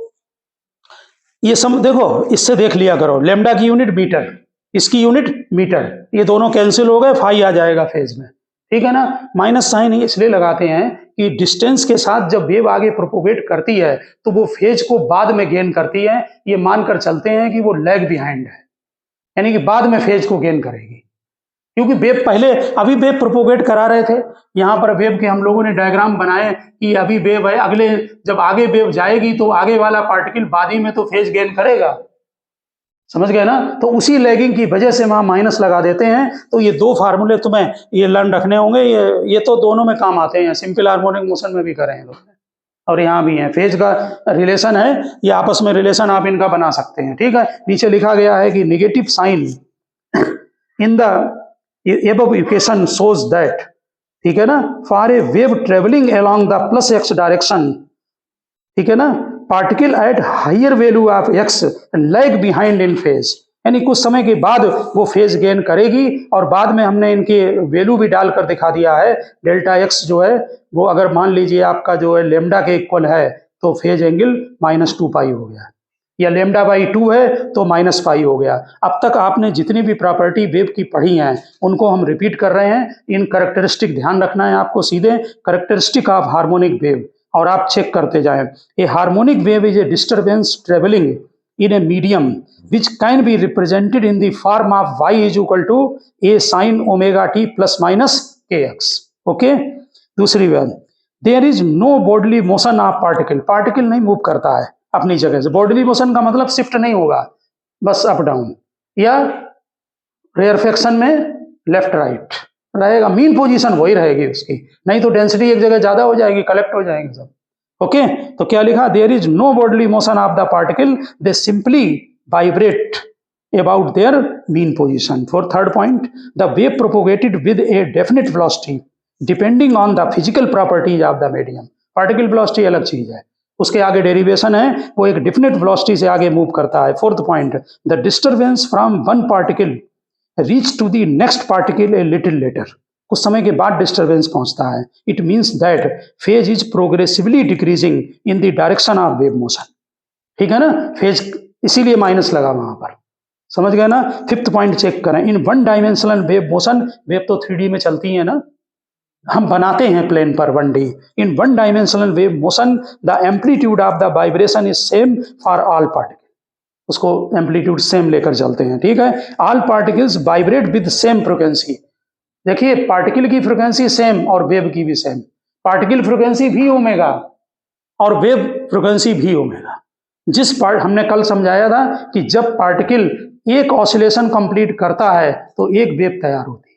ये सब देखो, इससे देख लिया करो, लेमडा की यूनिट मीटर, इसकी यूनिट मीटर, ये दोनों कैंसिल हो गए, फाई आ जाएगा फेज में, ठीक है ना। माइनस साइन इसलिए लगाते हैं कि डिस्टेंस के साथ जब वेव आगे प्रोपोगेट करती है तो वो फेज को बाद में गेन करती है, ये मानकर चलते हैं कि वो लैग बिहाइंड है, यानी कि बाद में फेज को गेन करेगी। क्योंकि वेव पहले अभी वेव प्रोपोगेट करा रहे थे, यहाँ पर वेव के हम लोगों ने डायग्राम बनाए कि अभी वेव है, अगले जब आगे वेव जाएगी तो आगे वाला पार्टिकल बाद ही में तो फेज गेन करेगा, समझ गए ना। तो उसी लैगिंग की वजह से वहां माइनस लगा देते हैं। तो ये दो फार्मूले तुम्हें ये लर्न रखने होंगे, ये तो दोनों में काम आते हैं, सिंपल हार्मोनिक मोशन में भी करेंगे और यहाँ भी है। फेज का रिलेशन है, ये आपस में रिलेशन आप इनका बना सकते हैं, ठीक है। नीचे लिखा गया है कि negative sign in the above equation shows that, ठीक है ना, for a wave travelling along the plus x direction, ठीक है ना, particle at higher value of x lag behind in phase, यानी कुछ समय के बाद वो फेज गेन करेगी। और बाद में हमने इनकी वैल्यू भी डालकर दिखा दिया है। डेल्टा एक्स जो है वो अगर मान लीजिए आपका जो है लेमडा के इक्वल है तो फेज एंगल -2π हो गया, या लेमडा बाई 2 है तो -π हो गया। अब तक आपने जितनी भी प्रॉपर्टी वेव की पढ़ी हैं उनको हम रिपीट कर रहे हैं। इन कैरेक्टरिस्टिक ध्यान रखना है आपको, सीधे कैरेक्टरिस्टिक ऑफ हार्मोनिक वेव, और आप चेक करते जाएं। A harmonic wave is a disturbance travelling in a medium which can be represented in the form of y is equal to a sin omega t plus minus kx, okay। दूसरी बात, there is no bodily motion of particle, particle नहीं move करता है अपनी जगह से। Bodily motion का मतलब शिफ्ट नहीं होगा, बस अप डाउन, या रेयरफेक्शन में लेफ्ट राइट रहेगा, मीन पोजीशन वही रहेगी उसकी, नहीं तो डेंसिटी एक जगह ज्यादा हो जाएगी, कलेक्ट हो जाएंगे सब, ओके। तो क्या लिखा, there is no bodily motion of the particle, they simply vibrate about their mean position. For third point, the wave propagated with a definite velocity depending on the physical properties of the medium. Particle velocity अलग चीज है, उसके आगे derivation है, वो एक definite velocity से आगे मूव करता है। Fourth point, the disturbance from one particle reach to the next particle a little later, कुछ समय के बाद डिस्टर्बेंस पहुंचता है। It means that phase is progressively decreasing in the direction of wave motion, ठीक है ना, फेज इसीलिए माइनस लगा वहां पर, समझ गए ना। फिफ्थ पॉइंट चेक करें, in one dimensional wave motion, wave तो 3D में चलती है ना, हम बनाते हैं प्लेन पर 1D। In one dimensional wave motion the amplitude of the vibration is same for all particle, उसको एम्पलीट्यूड सेम लेकर चलते हैं, ठीक है। All particles vibrate with same frequency, देखिए पार्टिकल की फ्रिक्वेंसी सेम और वेव की भी सेम, पार्टिकल फ्रिक्वेंसी भी ओमेगा और वेव फ्रिक्वेंसी भी ओमेगा। जिस पार्ट हमने कल समझाया था कि जब पार्टिकल एक ऑसिलेशन कंप्लीट करता है तो एक वेव तैयार होती है,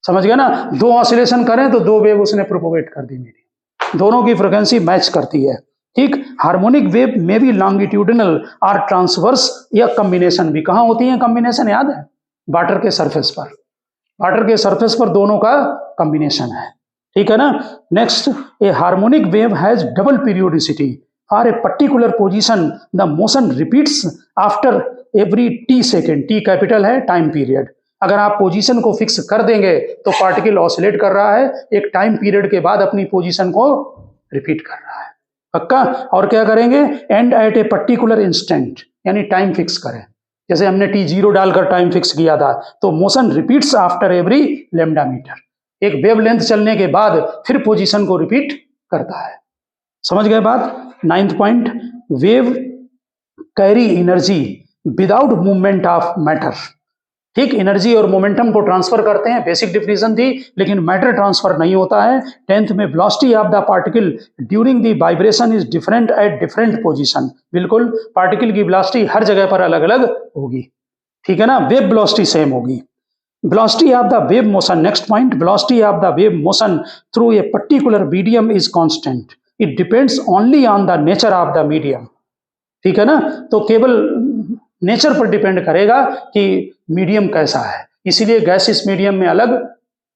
समझ गए ना। 2 ऑसिलेशन करें तो 2 वेव उसने प्रोपोगेट कर दी, मेरी दोनों की फ्रिक्वेंसी मैच करती है, ठीक। हार्मोनिक वेव में भी लॉन्गिट्यूडिनल और ट्रांसवर्स या कॉम्बिनेशन भी, कहाँ होती है कॉम्बिनेशन, याद है, वाटर के सरफेस पर, वाटर के सरफेस पर दोनों का कॉम्बिनेशन है, ठीक है ना। Next, A harmonic wave has double periodicity for a particular position, the motion repeats after every t second, t capital है टाइम पीरियड। अगर आप पोजीशन को फिक्स कर देंगे तो पार्टिकल ऑसिलेट कर रहा है, एक टाइम पीरियड के बाद अपनी पोजीशन को रिपीट कर रहा है, पक्का। और क्या करेंगे, and at a particular instant, यानी टाइम फिक्स करें, जैसे हमने t0 डालकर टाइम फिक्स किया था, तो motion repeats after every lambda metre, एक वेव लेंथ चलने के बाद फिर पोजीशन को रिपीट करता है, समझ गए बात। 9th point, wave carry energy without movement of matter, ठीक, एनर्जी और मोमेंटम को ट्रांसफर करते हैं, बेसिक डिफिनेशन थी, लेकिन मैटर ट्रांसफर नहीं होता है। 10th में, velocity of the particle during the vibration is different at different position, बिल्कुल पार्टिकल की वेलोसिटी हर जगह पर अलग अलग होगी, ठीक है ना। वेव वेलोसिटी सेम होगी। Velocity of the wave motion, next point, velocity of the wave motion through a particular medium is constant, it depends only on the nature of the medium, ठीक है ना। तो केवल नेचर पर depend करेगा कि medium कैसा है, इसीलिए गैसियस मीडियम में अलग,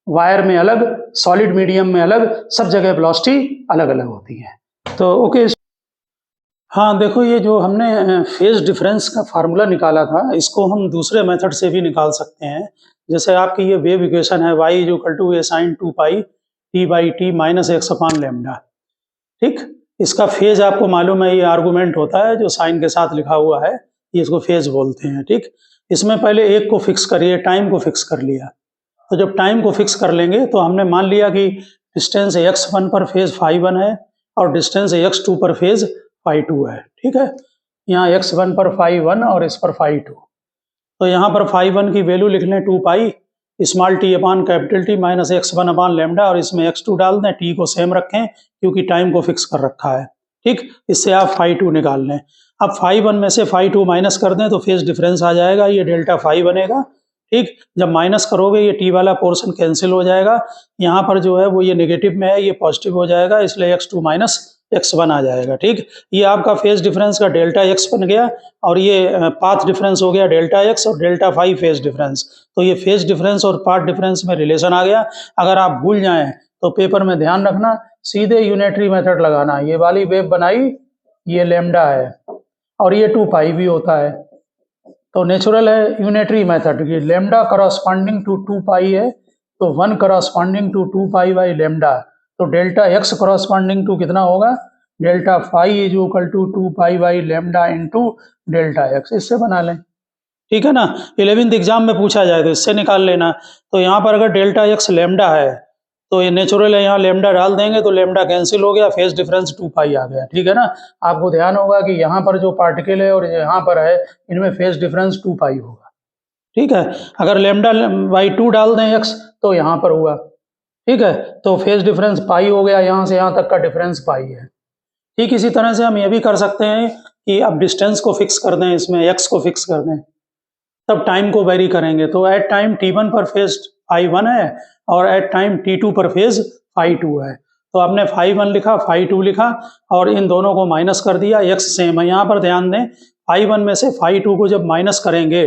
वायर में अलग, सॉलिड मीडियम में अलग, सब जगह वेलोसिटी अलग अलग होती है। तो ओके, हाँ देखो, ये जो हमने फेज डिफरेंस का फार्मूला निकाला था, इसको हम दूसरे मेथड से भी निकाल सकते हैं। जैसे आपकी ये वेव इक्वेशन है, y is equal to a sin 2π t/t minus x upon lambda, ठीक। इसका फेज आपको मालूम है, ये आर्गुमेंट होता है जो साइन के साथ लिखा हुआ है, ये इसको फेज बोलते हैं, ठीक। इसमें पहले एक को फिक्स करिए, टाइम को फिक्स कर लिया, तो जब टाइम को फिक्स कर लेंगे तो हमने मान लिया कि डिस्टेंस x1 पर फेज φ1 है और डिस्टेंस x2 पर फेज φ2 है, ठीक है। यहाँ x1 पर φ1 और इस पर φ2, तो यहाँ पर φ1 की वैल्यू लिख लें 2π small t upon capital t minus x1 upon lambda, और इसमें x2 डाल दें, टी को सेम रखें क्योंकि टाइम को फिक्स कर रखा है। ठीक, इससे आप φ2 निकाल लें। अब φ1 में से φ2 माइनस कर दें तो फेज डिफरेंस आ जाएगा, ये डेल्टा φ बनेगा। ठीक, जब माइनस करोगे ये टी वाला पोर्शन कैंसिल हो जाएगा, यहाँ पर जो है वो ये नेगेटिव में है, ये पॉजिटिव हो जाएगा, इसलिए x2 माइनस x1 आ जाएगा। ठीक, ये आपका फेज डिफरेंस का डेल्टा x बन गया, और ये पाथ डिफरेंस हो गया डेल्टा x, और डेल्टा φ फेज डिफरेंस। तो ये फेज डिफरेंस और पाथ डिफरेंस में रिलेशन आ गया। अगर आप भूल जाएं तो पेपर में ध्यान रखना, सीधे यूनिटरी मेथड लगाना। ये वाली वेव बनाई, ये लेमडा है और ये 2π भी होता है, तो नेचुरल है यूनिटरी मेथड। ये लेमडा करस्पॉन्डिंग टू 2π है, तो 1 करस्पॉन्डिंग टू 2π बाई लेमडा, तो डेल्टा x करस्पॉन्डिंग टू कितना होगा, delta φ is equal to 2π by lambda into delta x। इससे बना लें, ठीक है ना। 11th एग्जाम में पूछा जाए तो इससे निकाल लेना। तो यहाँ पर अगर डेल्टा x लेमडा है तो ये नेचुरल है, यहाँ लेमडा डाल देंगे तो लेमडा कैंसिल हो गया, फेज डिफरेंस 2π आ गया। ठीक है ना। आपको ध्यान होगा कि यहाँ पर जो पार्टिकल है और यहाँ पर है, इनमें फेज डिफरेंस 2π होगा। ठीक है, अगर लेमडा बाई 2 डाल दें x तो यहाँ पर हुआ। ठीक है, तो फेज डिफरेंस पाई हो गया, यहाँ से यहाँ तक का डिफरेंस पाई है। ठीक, इसी तरह से हम ये भी कर सकते हैं कि अब डिस्टेंस को फिक्स कर दें, इसमें x को फिक्स कर दें, तब टाइम को वेरी करेंगे। तो एट टाइम t1 पर फेज φ1 है और एट टाइम t2 पर फेज φ2 है। तो आपने φ1 लिखा, φ2 लिखा और इन दोनों को माइनस कर दिया, x सेम है। यहाँ पर ध्यान दें, φ1 में से φ2 को जब माइनस करेंगे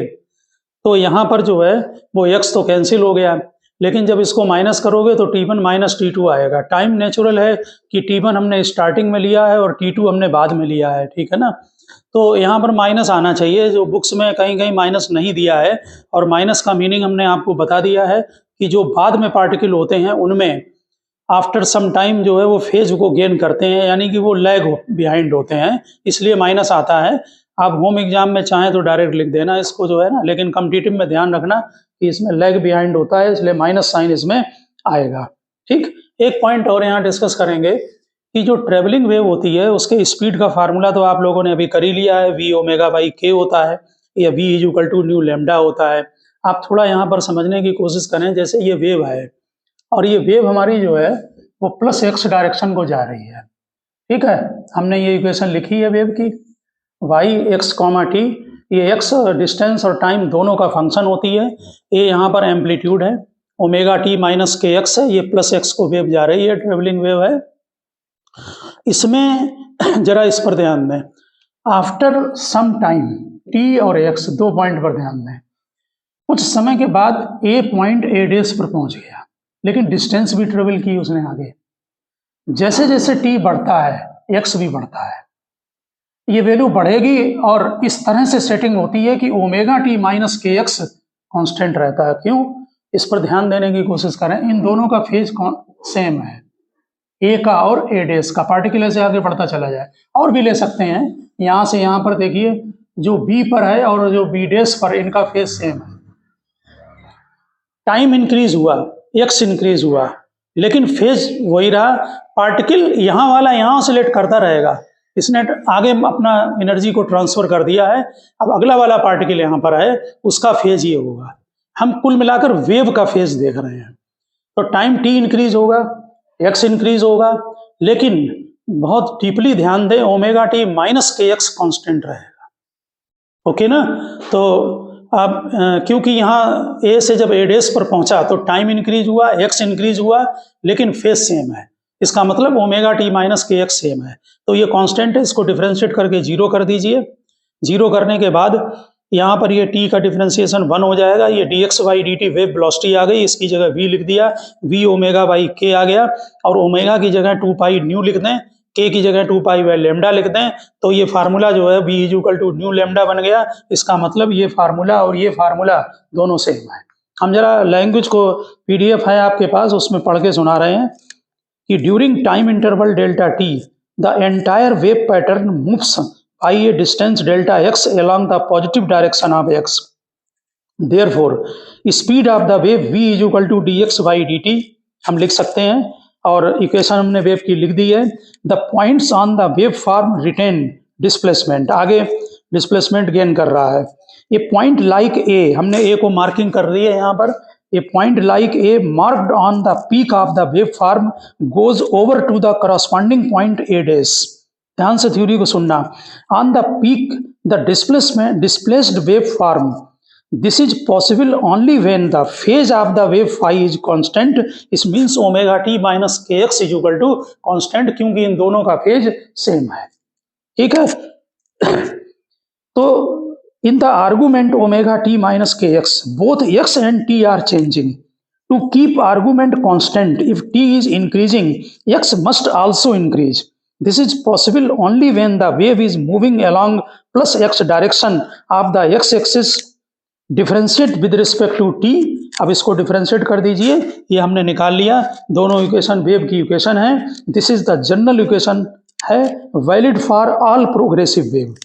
तो यहाँ पर जो है वो x तो कैंसिल हो गया, लेकिन जब इसको माइनस करोगे तो t1 माइनस t2 आएगा। टाइम नेचुरल है कि t1 हमने स्टार्टिंग में लिया है और t2 हमने बाद में लिया है। ठीक है ना। तो यहाँ पर माइनस आना चाहिए, जो बुक्स में कहीं कहीं माइनस नहीं दिया है, और माइनस का मीनिंग हमने आपको बता दिया है कि जो बाद में पार्टिकल होते हैं उनमें आफ्टर सम टाइम जो है वो फेज को गेन करते हैं, यानी कि वो लैग बिहाइंड होते हैं, इसलिए माइनस आता है। आप होम एग्जाम में चाहें तो डायरेक्ट लिख देना इसको जो है ना, लेकिन कॉम्पिटिटिव में ध्यान रखना कि इसमें लैग बिहाइंड होता है, इसलिए माइनस साइन इसमें आएगा। ठीक, एक पॉइंट और यहाँ डिस्कस करेंगे कि जो ट्रेवलिंग वेव होती है उसके स्पीड का फार्मूला तो आप लोगों ने अभी कर ही लिया है, v ओमेगा बाई k होता है, या v is equal to nu lambda होता है। आप थोड़ा यहाँ पर समझने की कोशिश करें, जैसे ये वेव है और ये वेव हमारी जो है वो प्लस x डायरेक्शन को जा रही है। ठीक है, हमने ये इक्वेशन लिखी है वेव की, y x कॉमा t, ये x डिस्टेंस और टाइम दोनों का फंक्शन होती है। ये यहाँ पर एम्पलीट्यूड है, omega t minus k x है, ये प्लस x को वेव जा रही है, ट्रेवलिंग वेव है। इसमें जरा इस पर ध्यान दें, आफ्टर सम टाइम t और x दो पॉइंट पर ध्यान दें। कुछ समय के बाद a पॉइंट a डेस पर पहुंच गया, लेकिन डिस्टेंस भी ट्रेवल की उसने आगे। जैसे जैसे t बढ़ता है x भी बढ़ता है, ये वैल्यू बढ़ेगी और इस तरह से सेटिंग होती है कि omega t minus k x constant रहता है। क्यों, इस पर ध्यान देने की कोशिश करें। इन दोनों का फेज सेम है, ए का और ए डेस का, पार्टिकुलर से आगे बढ़ता चला जाए। और भी ले सकते हैं, यहाँ से यहाँ पर देखिए, जो बी पर है और जो बी डेस पर, इनका फेज सेम है। टाइम इंक्रीज हुआ, एक्स इंक्रीज हुआ, लेकिन फेज वही रहा। पार्टिकल यहाँ वाला यहाँ ऑसिलेट करता रहेगा, इसने आगे अपना एनर्जी को ट्रांसफर कर दिया है। अब अगला वाला पार्टिकल यहाँ पर है, उसका फेज ये होगा। हम कुल मिलाकर वेव का फेज देख रहे हैं। तो टाइम टी इंक्रीज होगा, एक्स इंक्रीज होगा, लेकिन बहुत डीपली ध्यान दें, omega t minus k x constant रहेगा। ओके ना। तो अब क्योंकि यहाँ ए से जब ए डेस पर पहुंचा तो टाइम इंक्रीज हुआ, एक्स इंक्रीज हुआ, लेकिन फेज सेम है। इसका मतलब omega t minus k x same है। तो ये कांस्टेंट है, इसको डिफरेंशिएट करके 0 कर दीजिए। 0 करने के बाद यहाँ पर ये t का डिफरेंशिएशन 1 हो जाएगा। ये dx बाई dt वेव वेलोसिटी आ गई, इसकी जगह v लिख दिया, v ओमेगा बाई k आ गया, और ओमेगा की जगह 2 पाई न्यू लिख दें, k की जगह 2 पाई बाई लेमडा लिख दें। तो ये फार्मूला जो है v is equal to nu lambda बन गया। इसका मतलब ये फार्मूला और ये फार्मूला दोनों सेम है। हम जरा लैंग्वेज को PDF है आपके पास, उसमें पढ़ के सुना रहे हैं कि during time interval delta t the entire wave pattern moves by a distance delta x along the positive direction of x. Therefore, speed of the wave v is equal to dx by dt हम लिख सकते हैं, और equation हमने wave की लिख दी है। The points on the wave form retain displacement, आगे डिस्प्लेसमेंट गेन कर रहा है। ये पॉइंट लाइक ए, हमने ए को मार्किंग कर दी है यहाँ पर, a point like A marked on the peak of the waveform goes over to the corresponding point A dash. ध्यान से थ्योरी को सुनना. On the peak, the displaced waveform. This is possible only when the phase of the wave phi is constant. This means omega t minus kx is equal to constant, क्योंकि इन दोनों का phase same है. ठीक है. तो in the argument omega t minus kx, both x and t are changing. To keep argument constant, if t is increasing, x must also increase. This is possible only when the wave is moving along plus x direction of the x-axis. Differentiate with respect to t. अब इसको differentiate कर दीजिए. ये हमने निकाल लिया. दोनों equation wave की इक्वेशन है. This is the general equation है, valid for all progressive wave.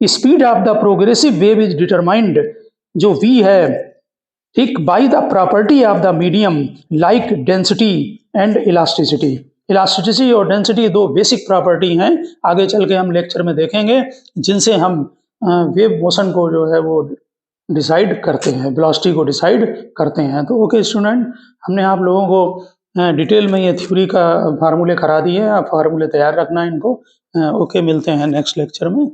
Speed of the progressive wave is determined, जो v है, ठीक, by the property of the medium like density and elasticity. Elasticity और density दो basic property हैं. आगे चल के हम लेक्चर में देखेंगे, जिनसे हम वेव मोशन को जो है वो डिसाइड करते हैं, वेलोसिटी को डिसाइड करते हैं. तो ओके स्टूडेंट, हमने आप लोगों को डिटेल में ये थ्योरी का फार्मूले करा दिए. आप फार्मूले तैयार रखना इनको. ओके, मिलते हैं नेक्स्ट लेक्चर में.